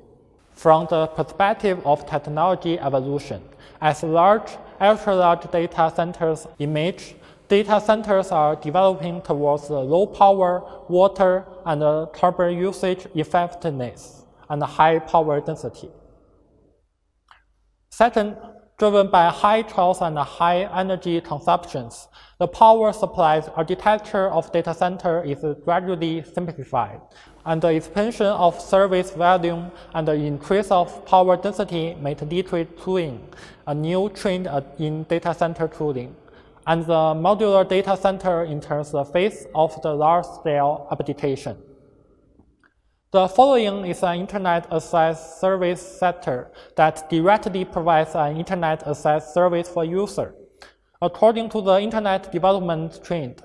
From the perspective of technology evolution, as large, ultra-large data centers emerge, data centers are developing towards low power, water, and carbon usage effectiveness, and high power density. Second, driven by high cost and high energy consumptions, the power supply architecture of data center is gradually simplified, and the expansion of service volume and the increase of power density may lead to cooling, a new trend in data center cooling, and the modular data center enters the phase of the large-scale application. The following is an Internet access service sector that directly provides an Internet access service for users. According to the Internet development trend,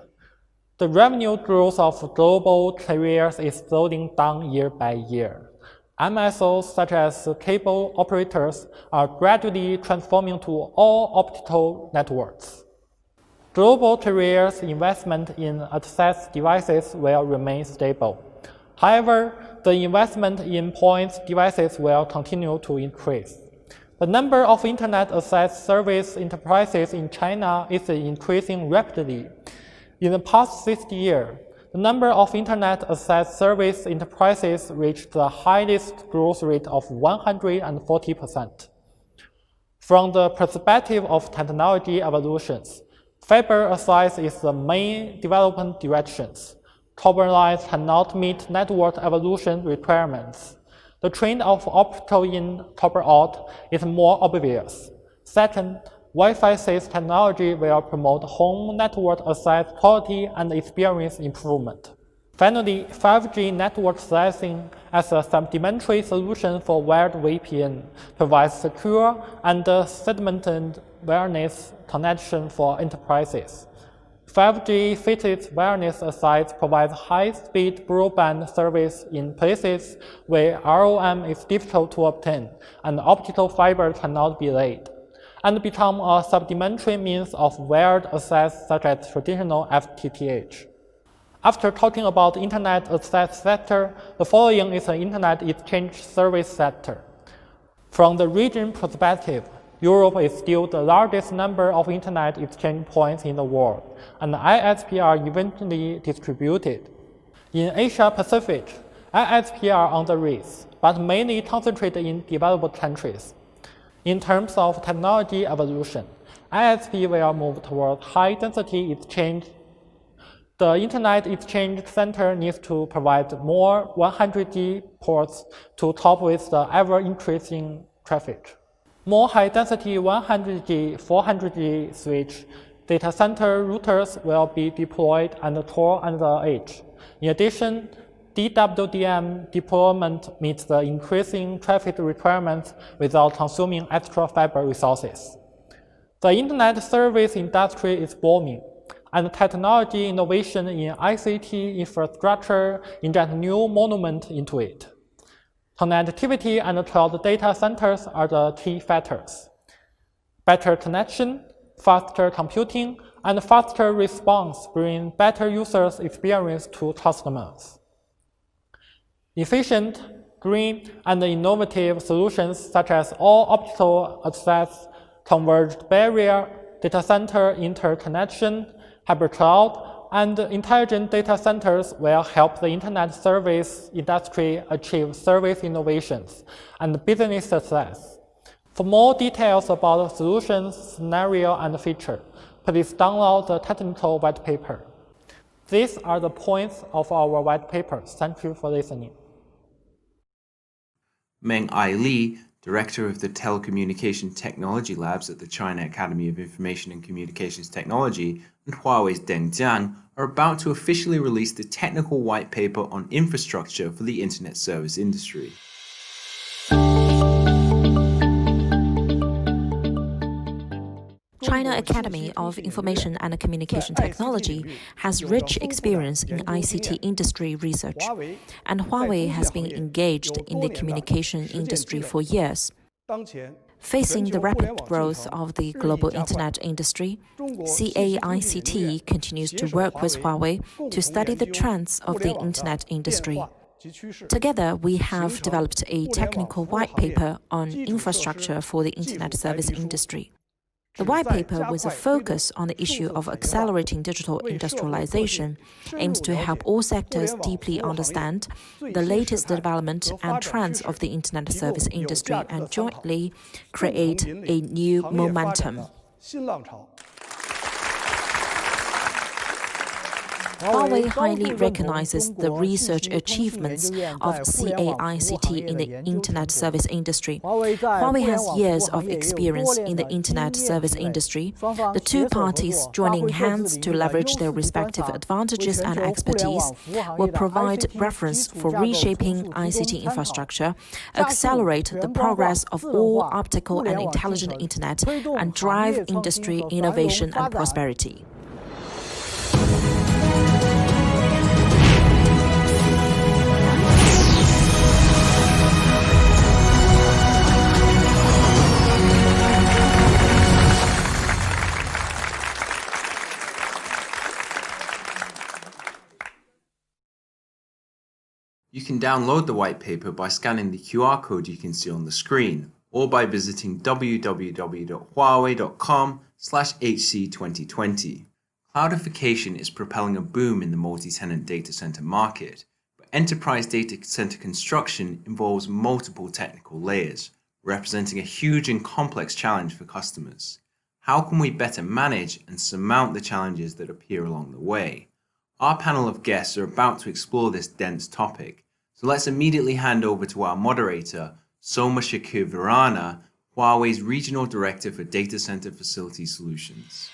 the revenue growth of global carriers is slowing down year by year. MSOs such as cable operators are gradually transforming to all optical networks. Global carriers' investment in access devices will remain stable. However, the investment in point devices will continue to increase. The number of Internet access service enterprises in China is increasing rapidly. In the past 60 years, the number of Internet access service enterprises reached the highest growth rate of 140%. From the perspective of technology evolutions, fiber access is the main development directions. Copper lines cannot meet network evolution requirements. The trend of optical in, copper out is more obvious. Second, Wi-Fi 6 technology will promote home network access quality and experience improvement. Finally, 5G network slicing as a supplementary solution for wired VPN provides secure and segmented wireless connection for enterprises. 5G fixed wireless access provides high-speed broadband service in places where ROM is difficult to obtain and optical fiber cannot be laid, and become a supplementary means of wired access such as traditional FTTH. After talking about the Internet access sector, the following is the Internet exchange service sector. From the region perspective, Europe is still the largest number of Internet exchange points in the world, and ISP are evenly distributed. In Asia Pacific, ISP are on the rise, but mainly concentrated in developed countries. In terms of technology evolution, ISP will move toward high-density exchange. The Internet Exchange Center needs to provide more 100G ports to cope with the ever-increasing traffic. More high-density 100G, 400G switch data center routers will be deployed and stored on the edge. In addition, DWDM deployment meets the increasing traffic requirements without consuming extra fiber resources. The Internet service industry is booming, and technology innovation in ICT infrastructure inject new monument into it. Connectivity and cloud data centers are the key factors. Better connection, faster computing, and faster response bring better users' experience to customers. Efficient, green, and innovative solutions such as all-optical access, converged barrier, data center interconnection, hybrid cloud, and intelligent data centers will help the Internet service industry achieve service innovations and business success. For more details about solutions, scenario, and feature, please download the technical white paper. These are the points of our white paper. Thank you for listening. Meng Ai Li, Director of the Telecommunication Technology Labs at the China Academy of Information and Communications Technology, and Huawei's Deng Jiang, are about to officially release the technical white paper on infrastructure for the Internet service industry. China Academy of Information and Communication Technology has rich experience in ICT industry research, and Huawei has been engaged in the communication industry for years. Facing the rapid growth of the global Internet industry, CAICT continues to work with Huawei to study the trends of the Internet industry. Together, we have developed a technical white paper on infrastructure for the Internet service industry. The white paper, with a focus on the issue of accelerating digital industrialization, aims to help all sectors deeply understand the latest development and trends of the Internet service industry and jointly create a new momentum. Huawei highly recognizes the research achievements of CAICT in the Internet service industry. Huawei has years of experience in the Internet service industry. The two parties joining hands to leverage their respective advantages and expertise will provide reference for reshaping ICT infrastructure, accelerate the progress of all optical and intelligent Internet, and drive industry innovation and prosperity. You can download the white paper by scanning the QR code you can see on the screen, or by visiting www.huawei.com/HC2020. Cloudification is propelling a boom in the multi-tenant data center market, but enterprise data center construction involves multiple technical layers, representing a huge and complex challenge for customers. How can we better manage and surmount the challenges that appear along the way? Our panel of guests are about to explore this dense topic, so let's immediately hand over to our moderator, Soma Shakir-Virana, Huawei's Regional Director for Data Center Facility Solutions.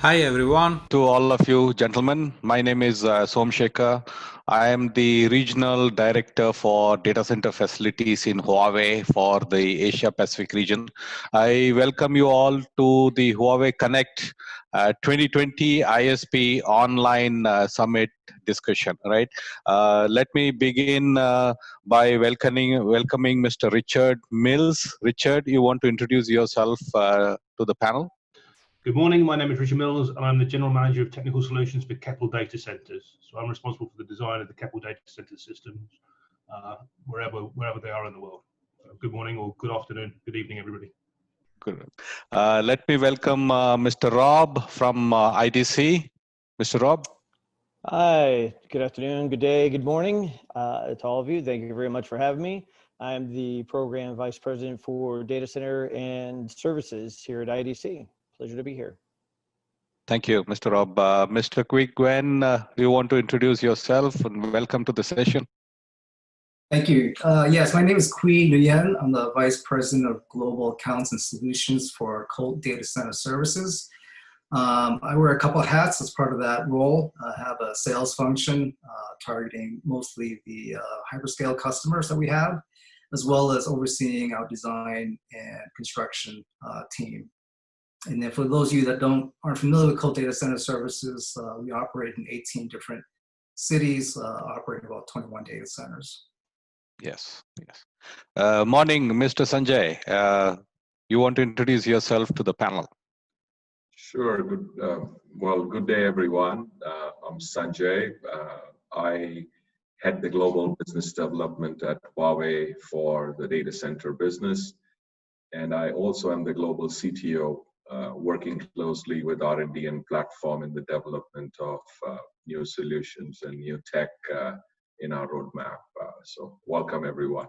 Hi everyone. To all of you gentlemen, my name is Som Shekhar. I am the Regional Director for Data Center Facilities in Huawei for the Asia Pacific region. I welcome you all to the Huawei Connect 2020 ISP online summit discussion. Right. Let me begin by welcoming Mr. Richard Mills. Richard, you want to introduce yourself to the panel? Good morning, my name is Richard Mills and I'm the General Manager of Technical Solutions for Keppel Data Centers. So I'm responsible for the design of the Keppel Data Center systems wherever they are in the world. Good morning or good afternoon, good evening everybody. Good. Let me welcome Mr. Rob from IDC. Mr. Rob. Hi, good afternoon, good day, good morning to all of you. Thank you very much for having me. I'm the Program Vice President for Data Center and Services here at IDC. Pleasure to be here. Thank you, Mr. Rob. Mr. Quick Gwen, you want to introduce yourself and welcome to the session. Thank you. Yes, my name is Kui Nguyen. I'm the Vice President of Global Accounts and Solutions for Colt Data Center Services. I wear a couple of hats as part of that role. I have a sales function targeting mostly the hyperscale customers that we have, as well as overseeing our design and construction team. And then for those of you that aren't familiar with Colt Data Center Services, we operate in 18 different cities, operating about 21 data centers. Yes, yes. Morning, Mr. Sanjay. You want to introduce yourself to the panel? Sure. Good day, everyone. I'm Sanjay. I head the global business development at Huawei for the data center business. And I also am the global CTO, working closely with R&D and platform in the development of new solutions and new tech in our roadmap. So welcome, everyone.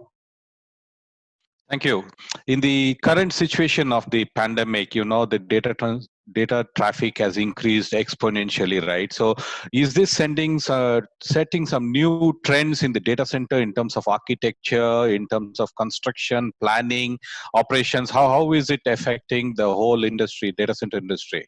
Thank you. In the current situation of the pandemic, you know, the data traffic has increased exponentially, right? So is this setting some new trends in the data center in terms of architecture, in terms of construction, planning, operations? How is it affecting the whole industry, data center industry?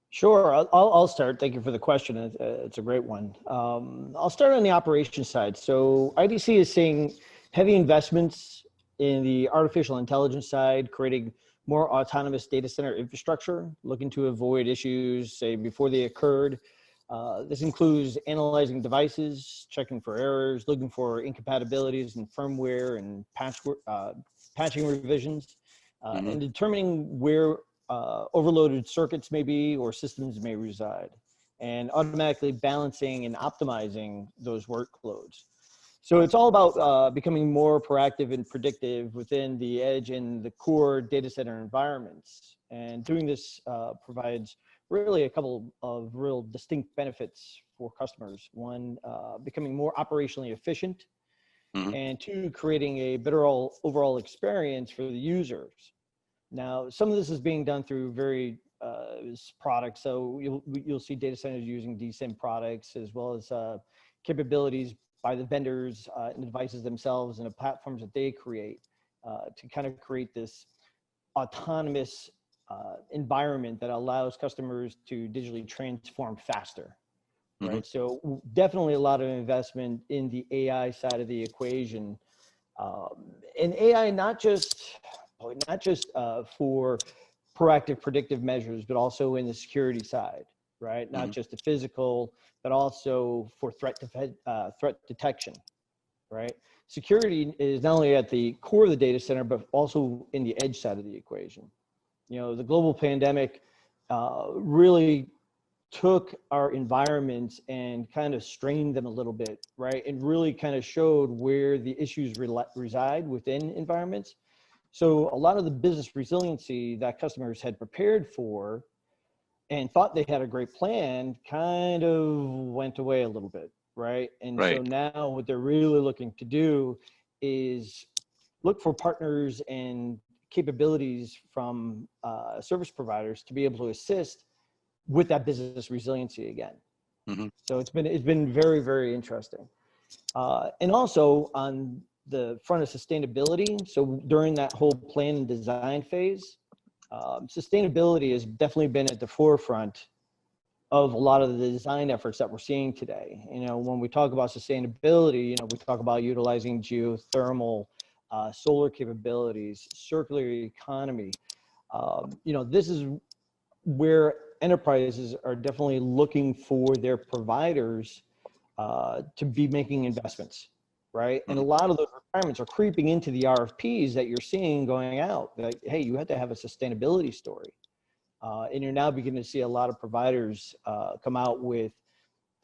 Sure, I'll start. Thank you for the question. It's a great one. I'll start on the operations side. So IDC is seeing heavy investments in the artificial intelligence side, creating more autonomous data center infrastructure, looking to avoid issues, say, before they occurred. This includes analyzing devices, checking for errors, looking for incompatibilities in firmware and patching revisions, and determining where overloaded circuits may be or systems may reside, and automatically balancing and optimizing those workloads. So it's all about becoming more proactive and predictive within the edge and the core data center environments. And doing this provides really a couple of real distinct benefits for customers. One, becoming more operationally efficient, and two, creating a better overall experience for the users. Now, some of this is being done through very products. So you'll see data centers using DSIM products, as well as capabilities by the vendors and the devices themselves and the platforms that they create to kind of create this autonomous environment that allows customers to digitally transform faster, right? So definitely a lot of investment in the AI side of the equation. And AI, not just for proactive predictive measures, but also in the security side, right? Not just the physical, but also for threat detection, right? Security is not only at the core of the data center, but also in the edge side of the equation. You know, the global pandemic really took our environments and kind of strained them a little bit, right? And really kind of showed where the issues reside within environments. So a lot of the business resiliency that customers had prepared for and thought they had a great plan kind of went away a little bit, right? And so now what they're really looking to do is look for partners and capabilities from service providers to be able to assist with that business resiliency again. So it's been very, very interesting. And also on the front of sustainability, so during that whole plan and design phase, sustainability has definitely been at the forefront of a lot of the design efforts that we're seeing today. When we talk about sustainability, we talk about utilizing geothermal, solar capabilities, circular economy. This is where enterprises are definitely looking for their providers to be making investments, right? And a lot of those requirements are creeping into the RFPs that you're seeing going out. That, hey, you have to have a sustainability story. And you're now beginning to see a lot of providers come out with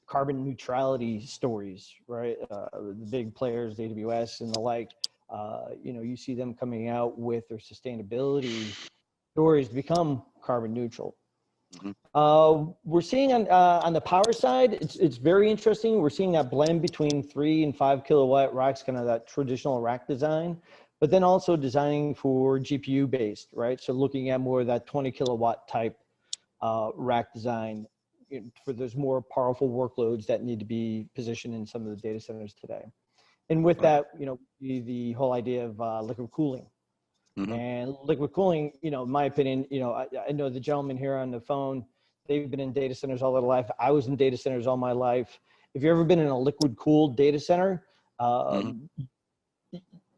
carbon neutrality stories, right? The big players, AWS and the like, you see them coming out with their sustainability stories to become carbon neutral. We're seeing on the power side, it's very interesting. We're seeing that blend between 3 and 5 kilowatt racks, kind of that traditional rack design, but then also designing for GPU based, right? So looking at more of that 20 kilowatt type rack design for those more powerful workloads that need to be positioned in some of the data centers today. And with that, the whole idea of liquid cooling. And liquid cooling, in my opinion, I know the gentleman here on the phone, they've been in data centers all their life. I was in data centers all my life. If you've ever been in a liquid cooled data center,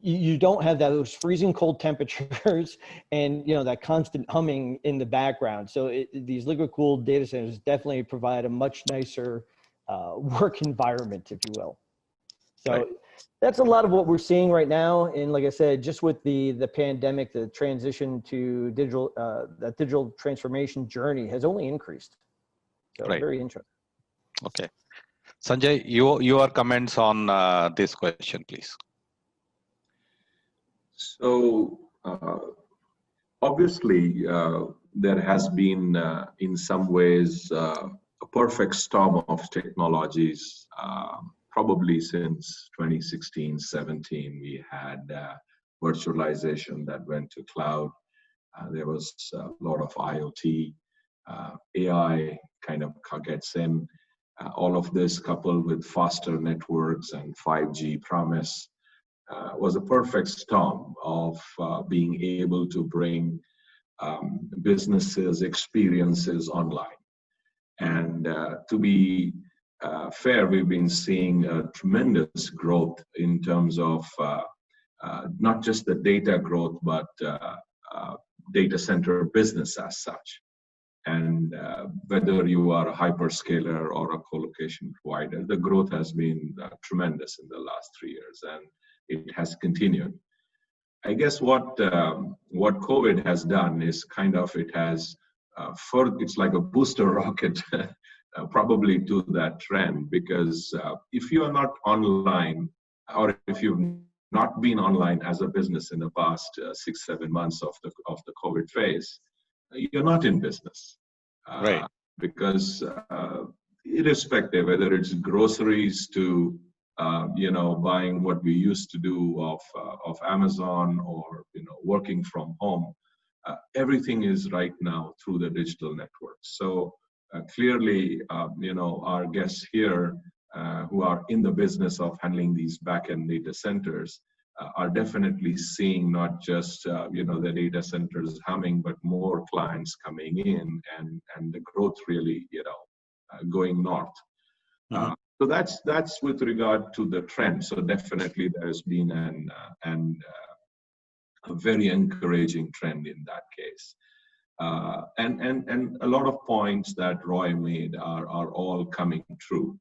you don't have those freezing cold temperatures and that constant humming in the background. So these liquid cooled data centers definitely provide a much nicer work environment, if you will. So that's a lot of what we're seeing right now. And like I said, just with the pandemic, the transition to digital, that digital transformation journey has only increased. So very interesting. Okay. Sanjay, your comments on this question, please. So obviously there has been in some ways a perfect storm of technologies. Probably since 2016, 17, we had virtualization that went to cloud. There was a lot of IoT, AI kind of gets in. All of this coupled with faster networks and 5G promise was a perfect storm of being able to bring businesses, experiences online. And to be fair, we've been seeing a tremendous growth in terms of not just the data growth, but data center business as such. And whether you are a hyperscaler or a co-location provider, the growth has been tremendous in the last 3 years, and it has continued. I guess what COVID has done is kind of it's like a booster rocket probably to that trend, because if you are not online, or if you've not been online as a business in the past 6-7 months of the COVID phase, you're not in business. Right. Because irrespective, whether it's groceries to buying what we used to do of Amazon, or working from home, everything is right now through the digital network. So clearly, our guests here who are in the business of handling these back-end data centers are definitely seeing not just the data centers humming, but more clients coming in, and the growth really going north. So that's with regard to the trend. So definitely there's been a very encouraging trend in that case. And a lot of points that Roy made are all coming true.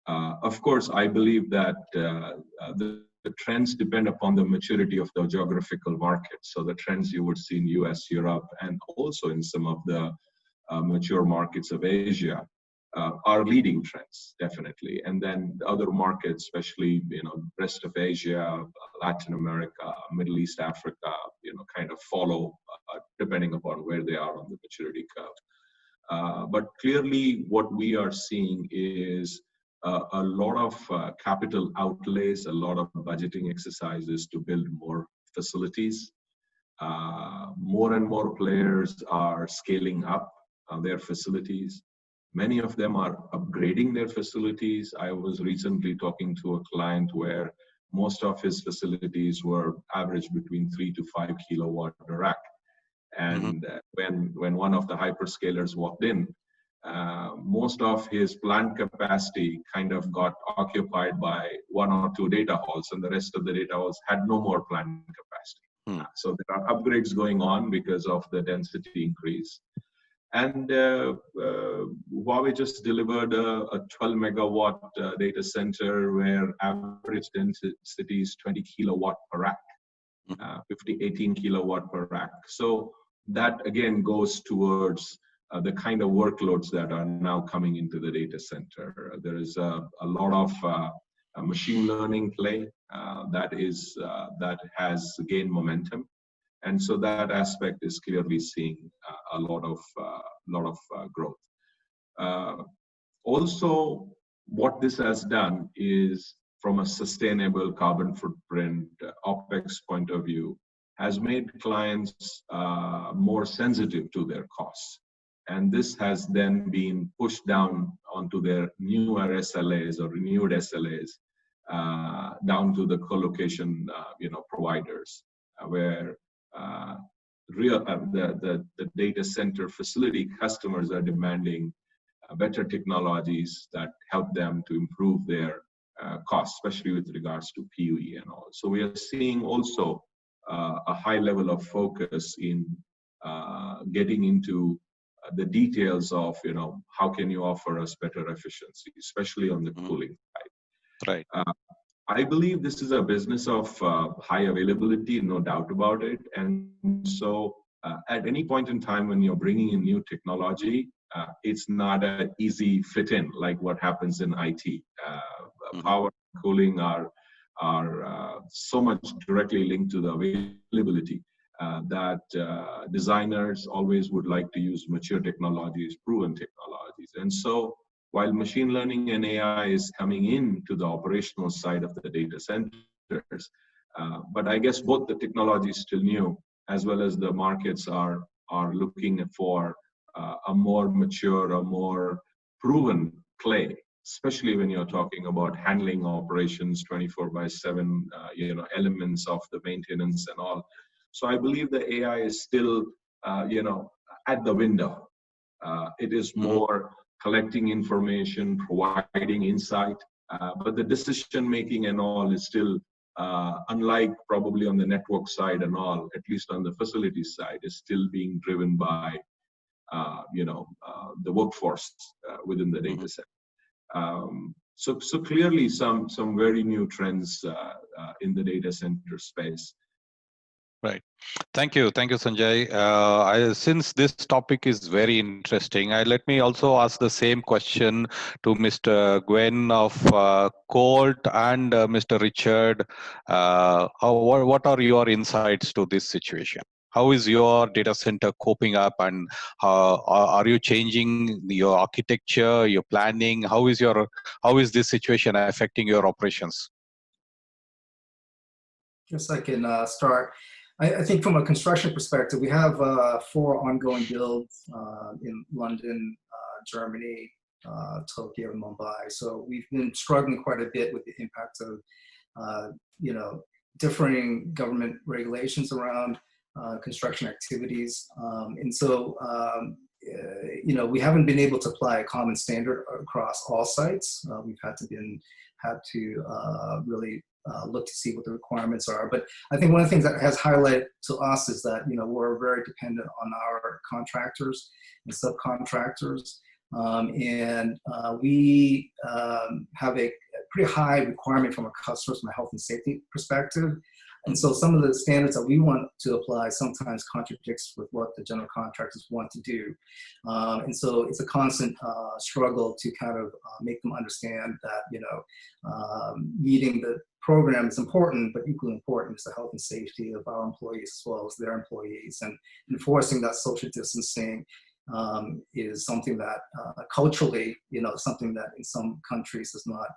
Of course, I believe that the trends depend upon the maturity of the geographical market. So the trends you would see in US, Europe, and also in some of the mature markets of Asia are leading trends, definitely. And then the other markets, especially, rest of Asia, Latin America, Middle East, Africa, kind of follow depending upon where they are on the maturity curve. But clearly what we are seeing is a lot of capital outlays, a lot of budgeting exercises to build more facilities. More and more players are scaling up their facilities. Many of them are upgrading their facilities. I was recently talking to a client where most of his facilities were average between 3 to 5 kilowatt rack. And when one of the hyperscalers walked in, most of his plant capacity kind of got occupied by 1 or 2 data halls, and the rest of the data halls had no more plant capacity. So there are upgrades going on because of the density increase. And Huawei just delivered a 12 megawatt data center where average density is 20 kilowatt per rack, 18 kilowatt per rack. So that again goes towards the kind of workloads that are now coming into the data center. There is a lot of machine learning play that has gained momentum. And so that aspect is clearly seeing a lot of growth. Also, what this has done is, from a sustainable carbon footprint OpEx point of view, has made clients more sensitive to their costs. And this has then been pushed down onto their newer SLAs or renewed SLAs, down to the co-location providers, where the data center facility customers are demanding better technologies that help them to improve their costs, especially with regards to PUE and all. So we are seeing also a high level of focus in getting into the details of, how can you offer us better efficiency, especially on the cooling side. Right. I believe this is a business of high availability, no doubt about it. And so at any point in time when you're bringing in new technology, it's not an easy fit in like what happens in IT. Power and cooling are so much directly linked to the availability that designers always would like to use mature technologies, proven technologies. And so while machine learning and AI is coming into the operational side of the data centers, but I guess both the technology is still new, as well as the markets are looking for a more mature, a more proven play, especially when you're talking about handling operations 24/7, elements of the maintenance and all. So I believe the AI is still, at the window. It is more collecting information, providing insight, but the decision making and all is still, unlike probably on the network side and all, at least on the facility side, is still being driven by, the workforce within the data set. So clearly some very new trends in the data center space. Right. Thank you, Sanjay. Since this topic is very interesting, let me also ask the same question to Mr. Gwen of Colt and Mr. Richard. What are your insights to this situation? How is your data center coping up, and are you changing your architecture, your planning? How is this situation affecting your operations? Yes, I can start. I think from a construction perspective, we have 4 ongoing builds in London, Germany, Tokyo, and Mumbai. So we've been struggling quite a bit with the impact of, differing government regulations around construction activities. And so, we haven't been able to apply a common standard across all sites. We've had to really look to see what the requirements are. But I think one of the things that has highlighted to us is that, we're very dependent on our contractors and subcontractors. And we have a pretty high requirement from our customers from a health and safety perspective. And so some of the standards that we want to apply sometimes contradicts with what the general contractors want to do. And so it's a constant struggle to kind of make them understand that, meeting the program is important, but equally important is the health and safety of our employees as well as their employees. And enforcing that social distancing is something that culturally, something that in some countries is not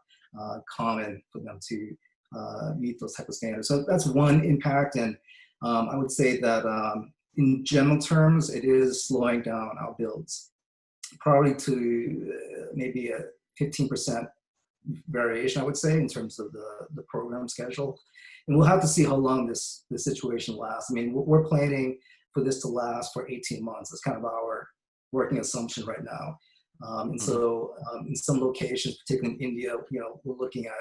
common for them to meet those type of standards. So that's one impact. And I would say that in general terms, it is slowing down our builds, probably to maybe a 15% variation, I would say, in terms of the program schedule. And we'll have to see how long this situation lasts. I mean, we're planning for this to last for 18 months. It's kind of our working assumption right now. And so in some locations, particularly in India, we're looking at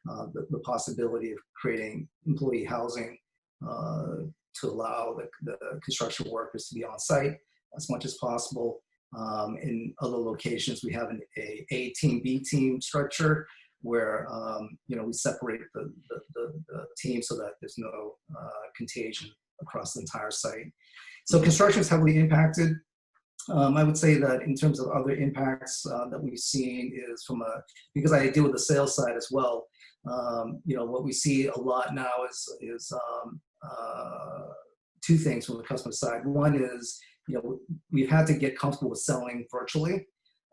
the possibility of creating employee housing to allow the construction workers to be on site as much as possible. In other locations, we have an A team, B team structure where we separate the team so that there's no contagion across the entire site. So construction is heavily impacted. I would say that in terms of other impacts that we've seen is because I deal with the sales side as well. What we see a lot now is two things from the customer side. One is, we've had to get comfortable with selling virtually.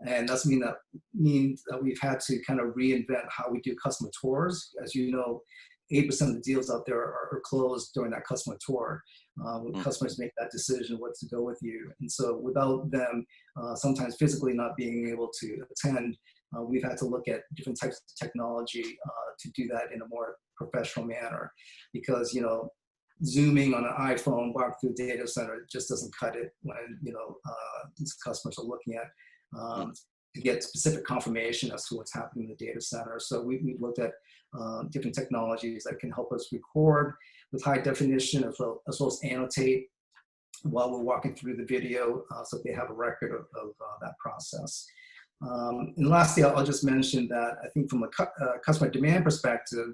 And that's means that we've had to kind of reinvent how we do customer tours. As you know, 8% of the deals out there are closed during that customer tour. When customers make that decision what to go with you. And so without them sometimes physically not being able to attend, we've had to look at different types of technology to do that in a more professional manner. Because, Zooming on an iPhone, walk through a data center just doesn't cut it when, these customers are looking at to get specific confirmation as to what's happening in the data center. So we've looked at different technologies that can help us record with high definition as well as annotate while we're walking through the video so they have a record of that process. And lastly, I'll just mention that I think from a customer demand perspective,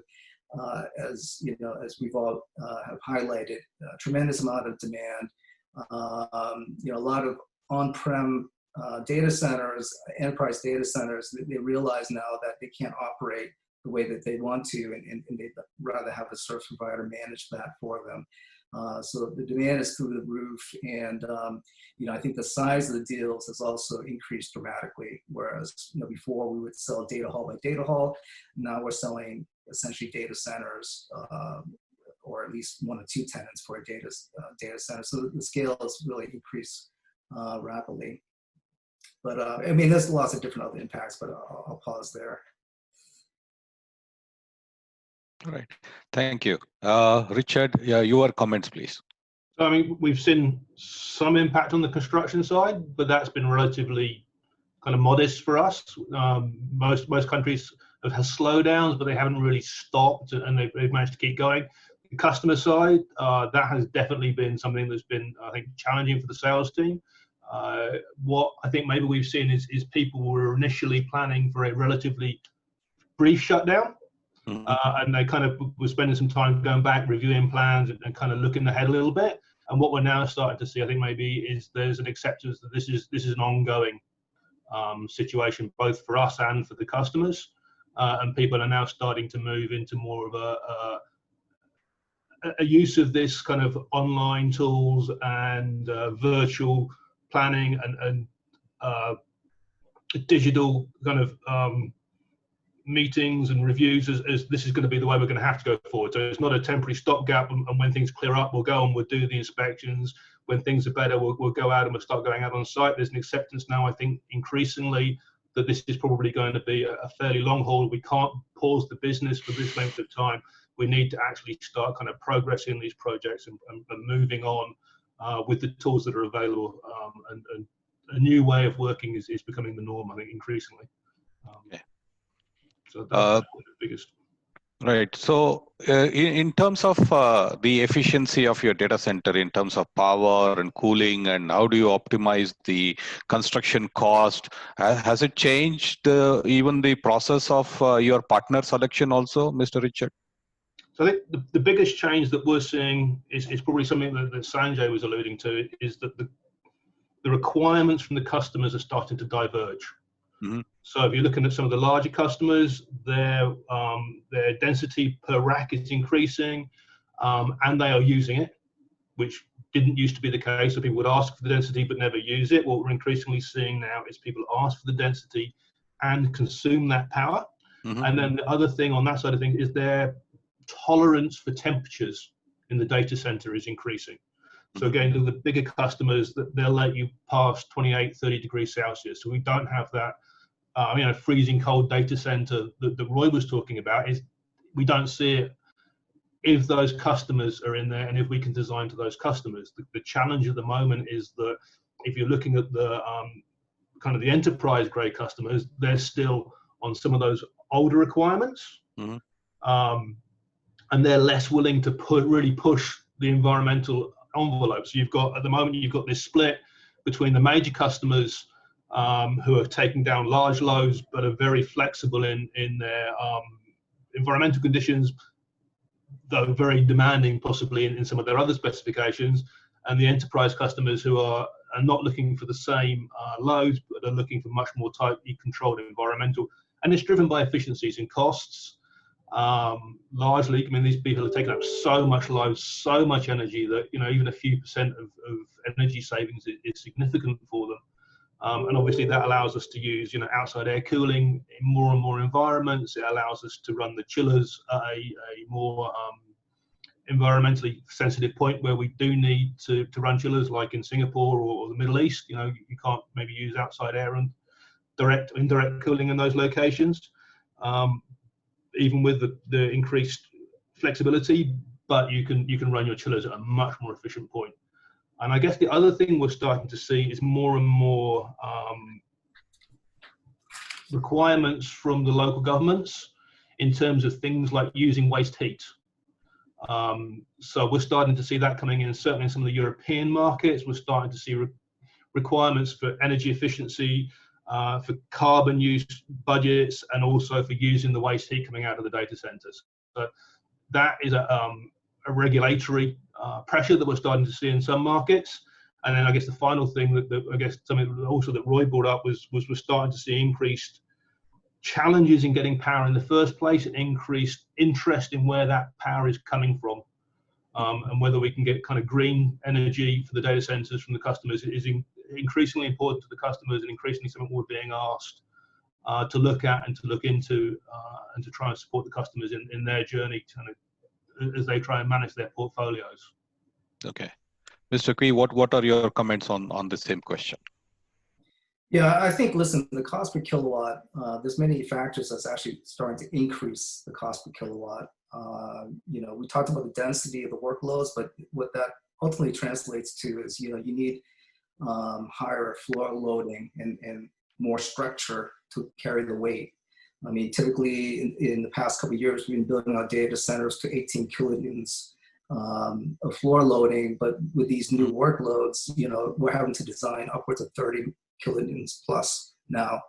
as we've all have highlighted, a tremendous amount of demand. A lot of on-prem data centers, enterprise data centers, they realize now that they can't operate the way that they want to, and they'd rather have a service provider manage that for them. So the demand is through the roof, and I think the size of the deals has also increased dramatically. Whereas before we would sell data hall by data hall, now we're selling essentially data centers, or at least one or two tenants for a data center. So the scale has really increased rapidly. But there's lots of different other impacts, but I'll pause there. All right, thank you. Richard, your comments, please. So, we've seen some impact on the construction side, but that's been relatively kind of modest for us. Most countries have had slowdowns, but they haven't really stopped, and they've managed to keep going. The customer side, that has definitely been something that's been, I think, challenging for the sales team. What I think maybe we've seen is people were initially planning for a relatively brief shutdown. And they kind of were spending some time going back, reviewing plans, and kind of looking ahead a little bit. And what we're now starting to see, I think, maybe is there's an acceptance that this is an ongoing situation, both for us and for the customers. And people are now starting to move into more of a use of this kind of online tools and virtual planning and digital kind of meetings and reviews as this is going to be the way we're going to have to go forward. So it's not a temporary stopgap, and when things clear up, we'll go and we'll do the inspections. When things are better, we'll go out and we'll start going out on site. There's an acceptance now, I think, increasingly that this is probably going to be a fairly long haul. We can't pause the business for this length of time. We need to actually start kind of progressing these projects and moving on with the tools that are available. And a new way of working is becoming the norm, I think, increasingly. Okay. So that's the biggest. Right. So in terms of the efficiency of your data center, in terms of power and cooling, and how do you optimize the construction cost, has it changed even the process of your partner selection also, Mr. Richard? So I think the biggest change that we're seeing is probably something that Sanjay was alluding to, is that the requirements from the customers are starting to diverge. Mm-hmm. So if you're looking at some of the larger customers, their density per rack is increasing, and they are using it, which didn't used to be the case. So people would ask for the density but never use it. What we're increasingly seeing now is people ask for the density and consume that power. Mm-hmm. And then the other thing on that side of things is their tolerance for temperatures in the data center is increasing. So again, the bigger customers, they'll let you pass 28, 30 degrees Celsius. So we don't have that. A freezing cold data center that Roy was talking about, is we don't see it if those customers are in there and if we can design to those customers. The challenge at the moment is that if you're looking at the kind of the enterprise grade customers, they're still on some of those older requirements. And they're less willing to really push the environmental envelope. So you've got, at the moment, you've got this split between the major customers who are taking down large loads, but are very flexible in their environmental conditions, though very demanding possibly in some of their other specifications, and the enterprise customers who are not looking for the same loads, but are looking for much more tightly controlled environmental. And it's driven by efficiencies and costs. Largely, I mean, these people are taking up so much load, so much energy that, you know, even a few percent of energy savings is significant for them. And obviously that allows us to use, you know, outside air cooling in more and more environments. It allows us to run the chillers at a more environmentally sensitive point where we do need to run chillers, like in Singapore or the Middle East. You know, you can't maybe use outside air and indirect cooling in those locations. Even with the increased flexibility, but you can run your chillers at a much more efficient point. And I guess the other thing we're starting to see is more and more requirements from the local governments in terms of things like using waste heat. So we're starting to see that coming in, certainly in some of the European markets. We're starting to see requirements for energy efficiency, for carbon use budgets, and also for using the waste heat coming out of the data centers. So that is a regulatory pressure that we're starting to see in some markets. And then I guess the final thing that I guess something also that Roy brought up was we're starting to see increased challenges in getting power in the first place, and increased interest in where that power is coming from, and whether we can get kind of green energy for the data centers from the customers is increasingly important to the customers, and increasingly something we're being asked to look at and to look into, and to try and support the customers in their journey as they try and manage their portfolios. Okay. Mr. Cui, what are your comments on the same question? Yeah, I think, listen, the cost per kilowatt, there's many factors that's actually starting to increase the cost per kilowatt. You know, we talked about the density of the workloads, but what that ultimately translates to is, you know, you need higher floor loading and more structure to carry the weight. I mean, typically in the past couple of years, we've been building our data centers to 18 kilonewtons of floor loading, but with these new workloads, you know, we're having to design upwards of 30 kilonewtons plus now,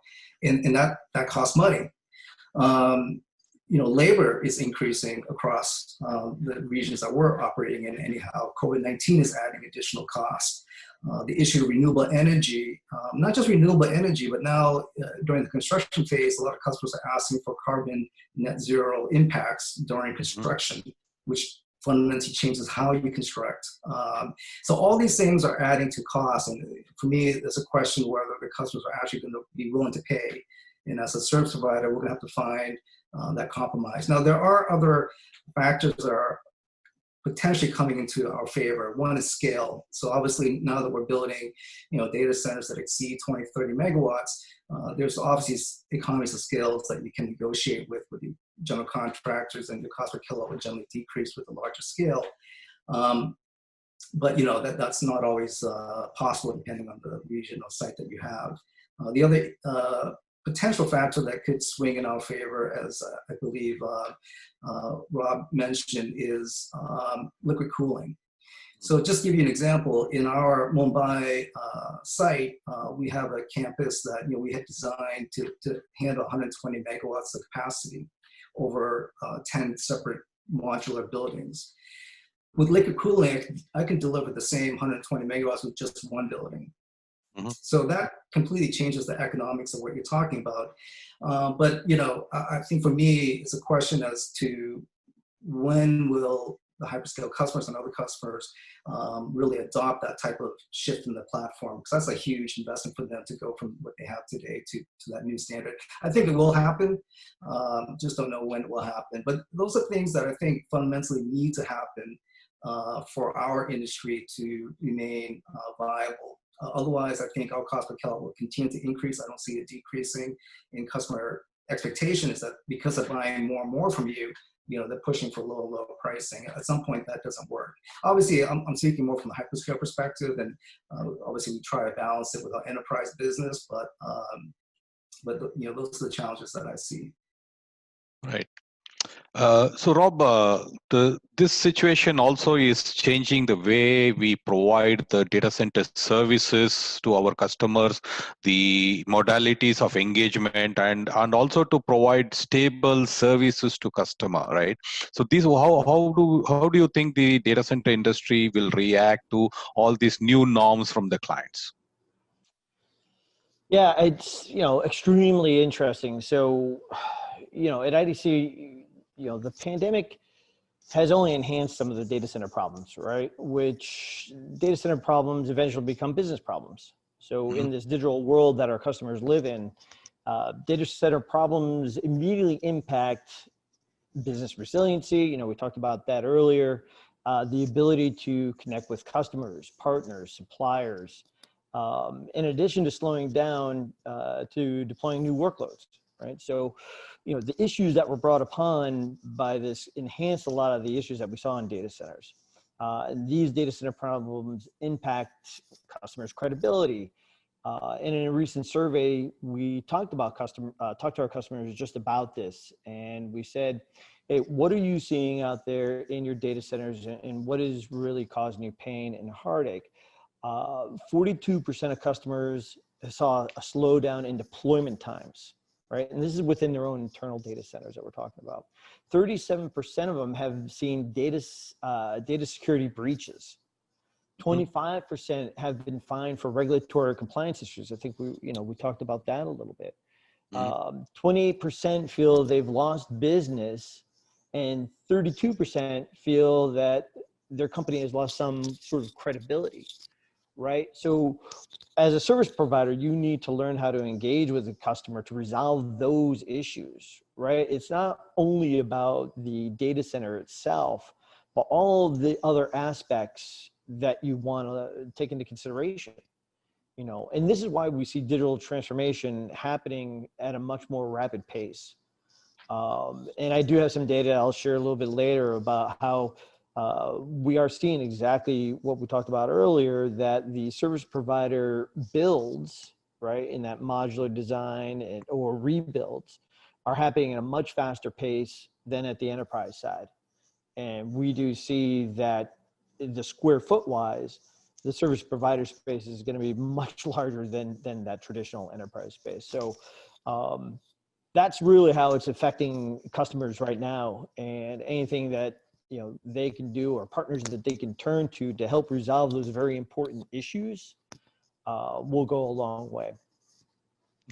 and that costs money. You know, labor is increasing across the regions that we're operating in anyhow. COVID-19 is adding additional costs. The issue of renewable energy, not just renewable energy, but now during the construction phase, a lot of customers are asking for carbon net zero impacts during construction, which fundamentally changes how you construct. So all these things are adding to costs, and for me, there's a question whether the customers are actually going to be willing to pay. And as a service provider, we're going to have to find that compromise. Now, there are other factors that are potentially coming into our favor. One is scale. So obviously, now that we're building, you know, data centers that exceed 20, 30 megawatts, there's obviously economies of scale that you can negotiate with the general contractors, and the cost per kilowatt would generally decrease with a larger scale. But you know, that's not always possible depending on the region or site that you have. The other potential factor that could swing in our favor, as I believe Rob mentioned, is liquid cooling. So just to give you an example, in our Mumbai site, we have a campus that, you know, we had designed to handle 120 megawatts of capacity over 10 separate modular buildings. With liquid cooling, I can deliver the same 120 megawatts with just one building. So that completely changes the economics of what you're talking about. But, you know, I think for me, it's a question as to when will the hyperscale customers and other customers really adopt that type of shift in the platform, because that's a huge investment for them to go from what they have today to that new standard. I think it will happen, just don't know when it will happen. But those are things that I think fundamentally need to happen for our industry to remain viable. Otherwise, I think our cost per kilowatt will continue to increase. I don't see it decreasing. And customer expectation is that because they're buying more and more from you, they're pushing for low pricing. At some point, that doesn't work. Obviously, I'm speaking more from the hyperscale perspective, and obviously we try to balance it with our enterprise business, but those are the challenges that I see. Right. So Rob, this situation also is changing the way we provide the data center services to our customers, the modalities of engagement, and also to provide stable services to customer, right? So this, how do you think the data center industry will react to all these new norms from the clients? Yeah, it's extremely interesting. So, at IDC, the pandemic has only enhanced some of the data center problems, right? Which data center problems eventually become business problems. So in this digital world that our customers live in, data center problems immediately impact business resiliency. We talked about that earlier. The ability to connect with customers, partners, suppliers, in addition to slowing down to deploying new workloads, right? So, the issues that were brought upon by this enhanced a lot of the issues that we saw in data centers. And these data center problems impact customers' credibility. And in a recent survey, we talked to our customers just about this, and we said, hey, what are you seeing out there in your data centers, and what is really causing you pain and heartache? 42% of customers saw a slowdown in deployment times, right? And this is within their own internal data centers that we're talking about. 37% of them have seen data security breaches. 25% have been fined for regulatory compliance issues. I think we talked about that a little bit. 28% feel they've lost business, and 32% feel that their company has lost some sort of credibility, right? So as a service provider, you need to learn how to engage with the customer to resolve those issues, right? It's not only about the data center itself, but all the other aspects that you want to take into consideration, and this is why we see digital transformation happening at a much more rapid pace. And I do have some data I'll share a little bit later about how we are seeing exactly what we talked about earlier, that the service provider builds, right, in that modular design or rebuilds are happening at a much faster pace than at the enterprise side. And we do see that the square foot wise, the service provider space is going to be much larger than that traditional enterprise space. So that's really how it's affecting customers right now, and anything that they can do, or partners that they can turn to help resolve those very important issues will go a long way.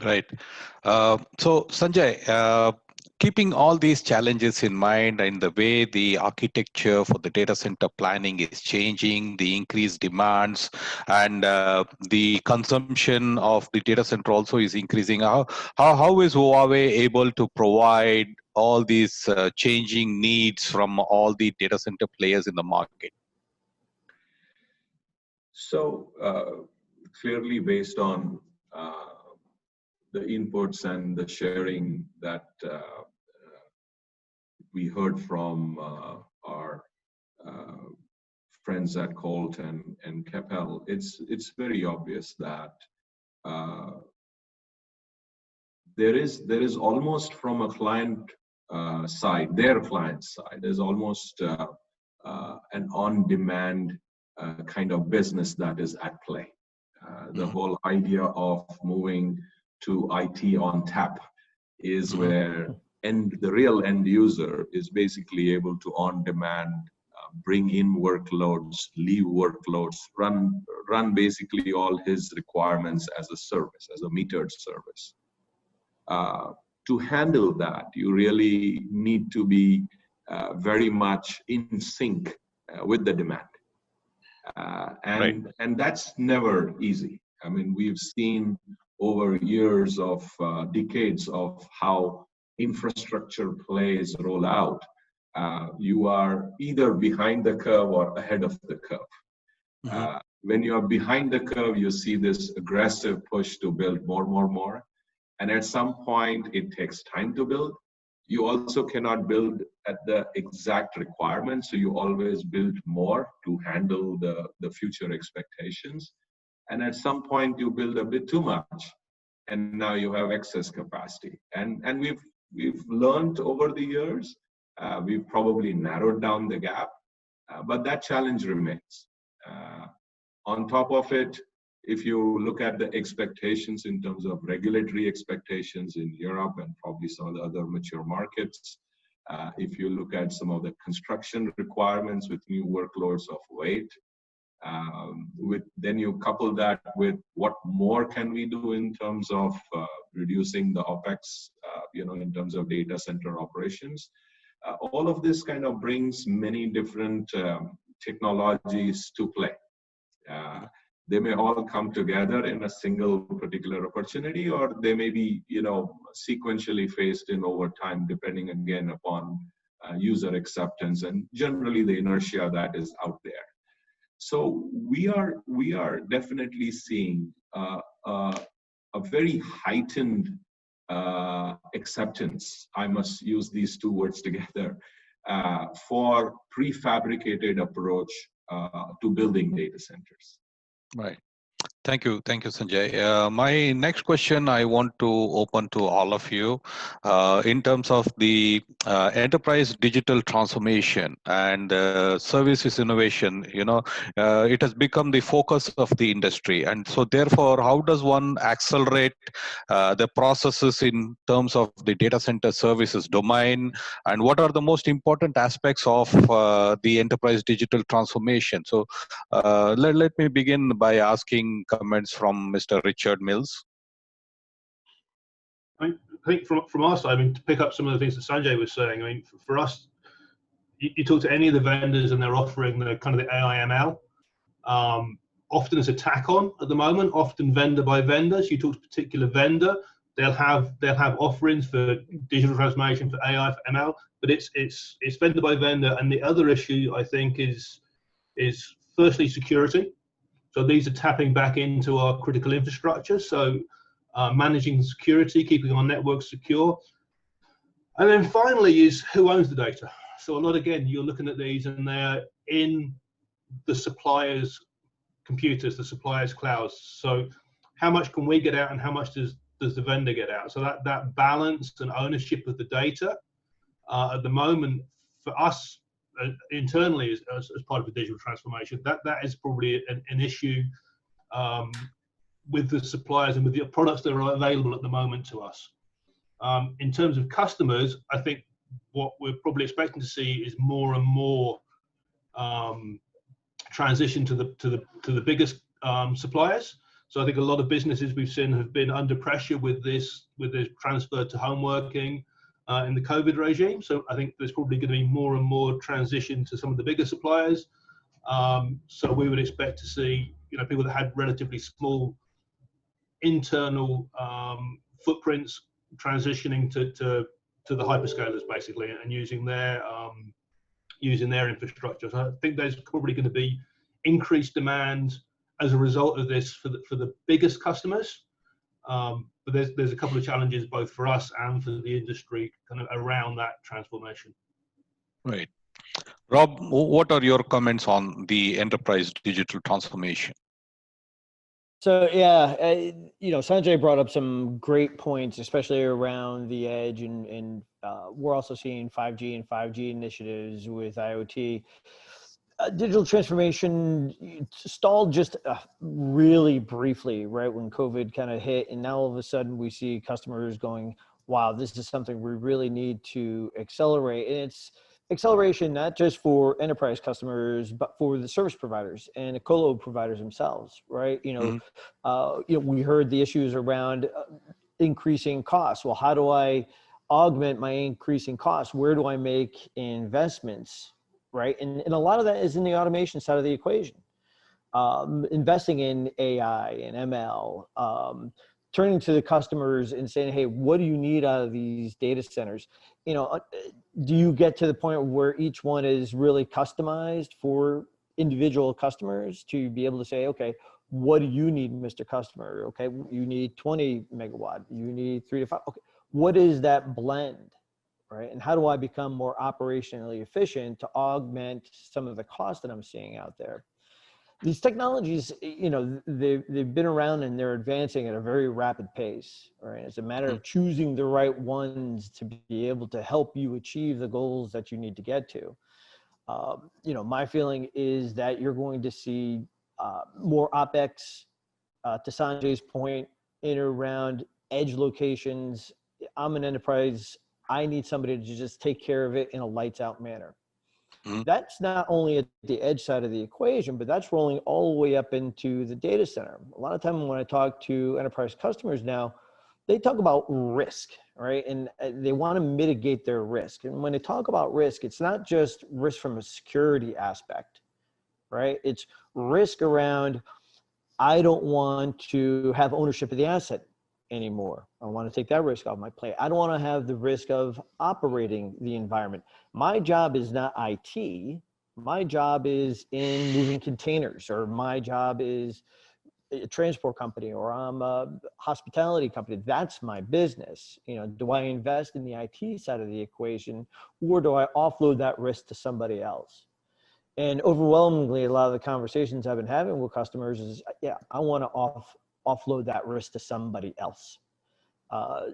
Right. So Sanjay, keeping all these challenges in mind and the way the architecture for the data center planning is changing, the increased demands, and the consumption of the data center also is increasing, how is Huawei able to provide all these changing needs from all the data center players in the market? So clearly based on the inputs and the sharing that we heard from our friends at Colt and Capel, it's very obvious that there is almost from a client side, their client side, there's almost an on-demand kind of business that is at play. The whole idea of moving to IT on tap is where the real end user is basically able to on demand bring in workloads, leave workloads, run basically all his requirements as a service, as a metered service. To handle that, you really need to be very much in sync with the demand. And that's never easy. I mean, we've seen over years of decades of how infrastructure plays roll out. You are either behind the curve or ahead of the curve. When you are behind the curve, you see this aggressive push to build more. And at some point, it takes time to build. You also cannot build at the exact requirement, so you always build more to handle the future expectations. And at some point, you build a bit too much, and now you have excess capacity. And we've learned over the years. We've probably narrowed down the gap, but that challenge remains. On top of it, if you look at the expectations in terms of regulatory expectations in Europe and probably some of the other mature markets, if you look at some of the construction requirements with new workloads of weight, then you couple that with what more can we do in terms of reducing the OpEx, in terms of data center operations. All of this kind of brings many different technologies to play. They may all come together in a single particular opportunity, or they may be, sequentially phased in over time, depending again upon user acceptance and generally the inertia that is out there. So we are definitely seeing a very heightened acceptance. I must use these two words together for prefabricated approach to building data centers. Right. Thank you, Sanjay. My next question I want to open to all of you in terms of the enterprise digital transformation and services innovation. It has become the focus of the industry, and so therefore, how does one accelerate the processes in terms of the data center services domain, and what are the most important aspects of the enterprise digital transformation? So, let me begin by asking comments from Mr. Richard Mills. I think from our side, to pick up some of the things that Sanjay was saying, for us, you talk to any of the vendors and they're offering the kind of the AI ML, often as a tack on at the moment, often vendor by vendor. So you talk to a particular vendor, they'll have offerings for digital transformation, for AI, for ML, but it's vendor by vendor. And the other issue I think is firstly security. So these are tapping back into our critical infrastructure. So managing security, keeping our network secure. And then finally is who owns the data. So a lot, again, you're looking at these and they're in the supplier's computers, the supplier's clouds. So how much can we get out and how much does the vendor get out? So that balance and ownership of the data at the moment for us internally as part of the digital transformation, that is probably an issue with the suppliers and with the products that are available at the moment to us. In terms of customers, I think what we're probably expecting to see is more and more transition to the biggest suppliers. So I think a lot of businesses we've seen have been under pressure with this transfer to home working in the COVID regime. So I think there's probably going to be more and more transition to some of the bigger suppliers. So we would expect to see people that had relatively small internal footprints transitioning to the hyperscalers basically and using their infrastructure. So I think there's probably going to be increased demand as a result of this for the biggest customers. But there's a couple of challenges both for us and for the industry kind of around that transformation. Right. Rob, what are your comments on the enterprise digital transformation? So yeah, Sanjay brought up some great points, especially around the edge, and we're also seeing 5G and 5G initiatives with IoT. Digital transformation stalled just really briefly, right, when COVID kind of hit, and now all of a sudden we see customers going, wow, this is something we really need to accelerate. And it's acceleration not just for enterprise customers, but for the service providers and the colo providers themselves, right? We heard the issues around increasing costs. Well, how do I augment my increasing costs? Where do I make investments? Right. And a lot of that is in the automation side of the equation. Investing in AI and ML, turning to the customers and saying, hey, what do you need out of these data centers? Do you get to the point where each one is really customized for individual customers to be able to say, okay, what do you need, Mr. Customer? Okay, you need 20 megawatt, you need 3 to 5. Okay, what is that blend? right? And how do I become more operationally efficient to augment some of the costs that I'm seeing out there? These technologies, you know, they've been around and they're advancing at a very rapid pace, right? It's a matter of choosing the right ones to be able to help you achieve the goals that you need to get to. You know, my feeling is that you're going to see more OpEx, to Sanjay's point, in or around edge locations. I'm an enterprise. I need somebody to just take care of it in a lights out manner. That's not only at the edge side of the equation, but that's rolling all the way up into the data center. A lot of time when I talk to enterprise customers now, they talk about risk, right? And they want to mitigate their risk. And when they talk about risk, it's not just risk from a security aspect, right? It's risk around, I don't want to have ownership of the asset anymore. I want to take that risk off my plate. I don't want to have the risk of operating the environment. My job is not IT. My job is in moving containers, or my job is a transport company, or I'm a hospitality company. That's my business. You know, do I invest in the IT side of the equation, or do I offload that risk to somebody else? And overwhelmingly, a lot of the conversations I've been having with customers is, yeah, I want to offload that risk to somebody else.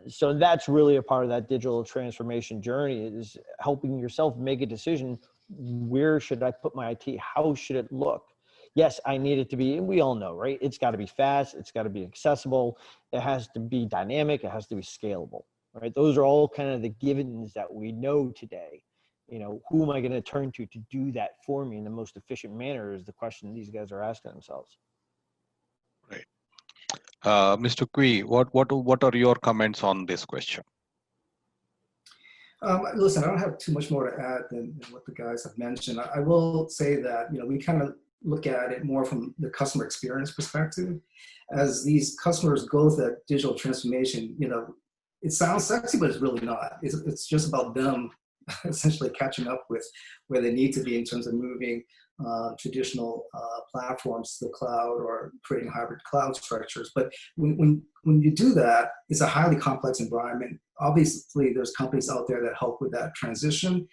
So that's really a part of that digital transformation journey, is helping yourself make a decision. Where should I put my IT? How should it look? Yes, I need it to be, and we all know, right? It's got to be fast. It's got to be accessible. It has to be dynamic. It has to be scalable, right? Those are all kind of the givens that we know today. You know, who am I going to turn to do that for me in the most efficient manner is the question these guys are asking themselves. Right. Mr. Kui, what are your comments on this question? Listen, I don't have too much more to add than what the guys have mentioned. I will say that, you know, we kind of look at it more from the customer experience perspective. As these customers go through that digital transformation, you know, it sounds sexy, but it's really not. It's just about them essentially catching up with where they need to be in terms of moving traditional platforms to the cloud, or creating hybrid cloud structures. But when you do that, it's a highly complex environment. Obviously, there's companies out there that help with that transition.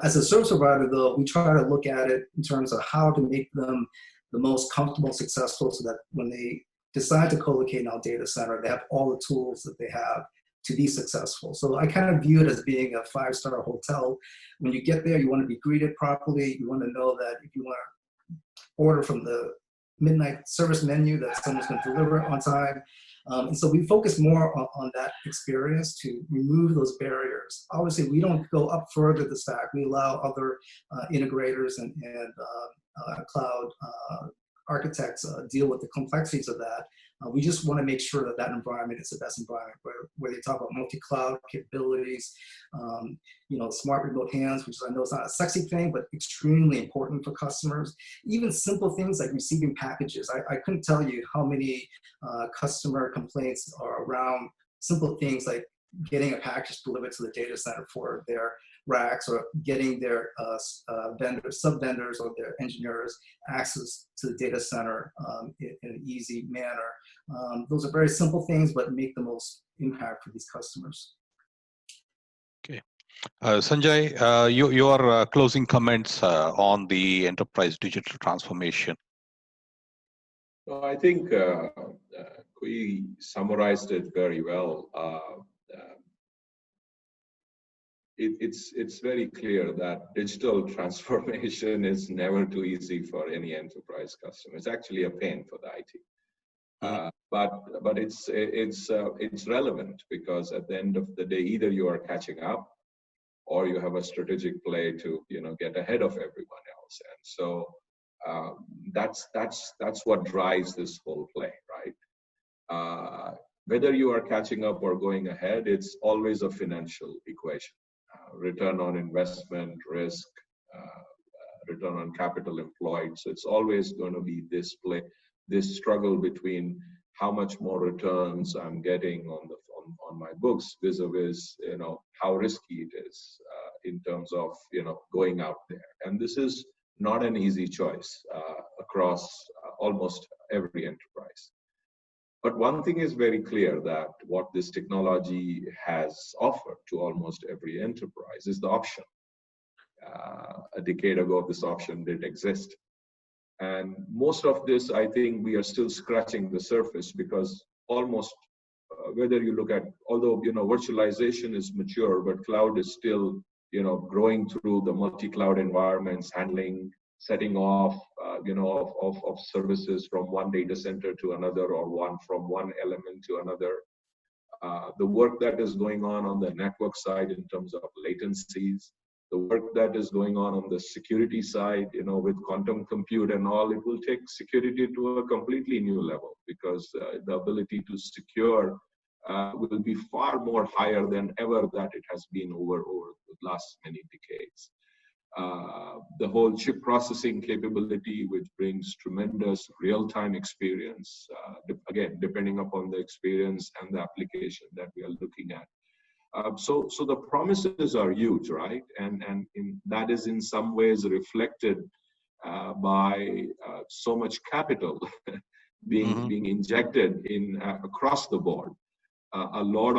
As a service provider, though, we try to look at it in terms of how to make them the most comfortable and successful, so that when they decide to co-locate in our data center, they have all the tools that they have to be successful. So I kind of view it as being a 5-star hotel. When you get there, you want to be greeted properly. You want to know that if you want to order from the midnight service menu, that someone's going to deliver on time. And so we focus more on that experience to remove those barriers. Obviously, we don't go up further the stack. We allow other integrators and cloud architects deal with the complexities of that. We just want to make sure that that environment is the best environment, where they talk about multi-cloud capabilities, you know, smart remote hands, which I know is not a sexy thing, but extremely important for customers. Even simple things like receiving packages. I couldn't tell you how many customer complaints are around simple things like getting a package delivered to the data center for their racks, or getting their vendors, sub-vendors, or their engineers access to the data center in an easy manner. Those are very simple things, but make the most impact for these customers. Okay. Sanjay, your closing comments on the enterprise digital transformation. No, I think we summarized it very well. It's very clear that digital transformation is never too easy for any enterprise customer. It's actually a pain for the IT. But it's relevant, because at the end of the day, either you are catching up, or you have a strategic play to, you know, get ahead of everyone else. And so that's what drives this whole play, right? Whether you are catching up or going ahead, it's always a financial equation. Return on investment, risk, return on capital employed. So it's always going to be this play, this struggle between how much more returns I'm getting on my books vis-a-vis, you know, how risky it is in terms of, you know, going out there. And this is not an easy choice across almost every enterprise. But one thing is very clear, that what this technology has offered to almost every enterprise is the option. A decade ago, this option did exist. And most of this, I think we are still scratching the surface, because almost whether you look at, although, virtualization is mature, but cloud is still, growing through the multi-cloud environments, handling, setting off, of services from one data center to another, or from one element to another. The work that is going on the network side in terms of latencies, the work that is going on the security side, with quantum compute and all, it will take security to a completely new level, because the ability to secure will be far more higher than ever that it has been over the last many decades. The whole chip processing capability, which brings tremendous real-time experience, again, depending upon the experience and the application that we are looking at. So the promises are huge, right? And that is in some ways reflected by so much capital being injected in across the board. A lot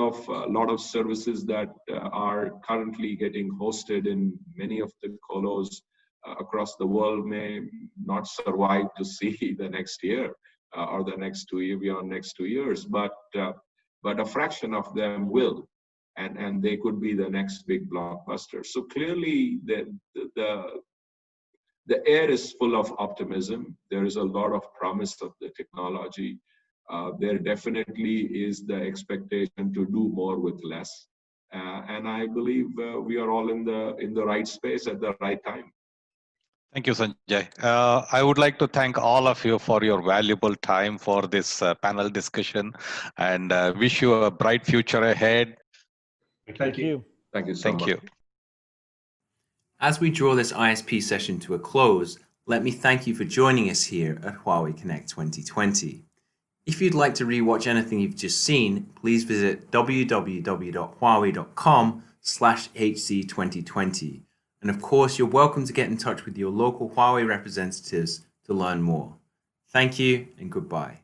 of services that are currently getting hosted in many of the colos across the world may not survive to see the next year or the next 2 years, beyond next 2 years, but a fraction of them will, and they could be the next big blockbuster. So clearly, the air is full of optimism. There is a lot of promise of the technology. There definitely is the expectation to do more with less, and I believe we are all in the right space at the right time. Thank you, Sanjay. I would like to thank all of you for your valuable time for this panel discussion, and wish you a bright future ahead. Thank you. Thank you so much. Thank you. As we draw this ISP session to a close, let me thank you for joining us here at Huawei Connect 2020. If you'd like to rewatch anything you've just seen, please visit www.huawei.com/HC2020. And of course, you're welcome to get in touch with your local Huawei representatives to learn more. Thank you and goodbye.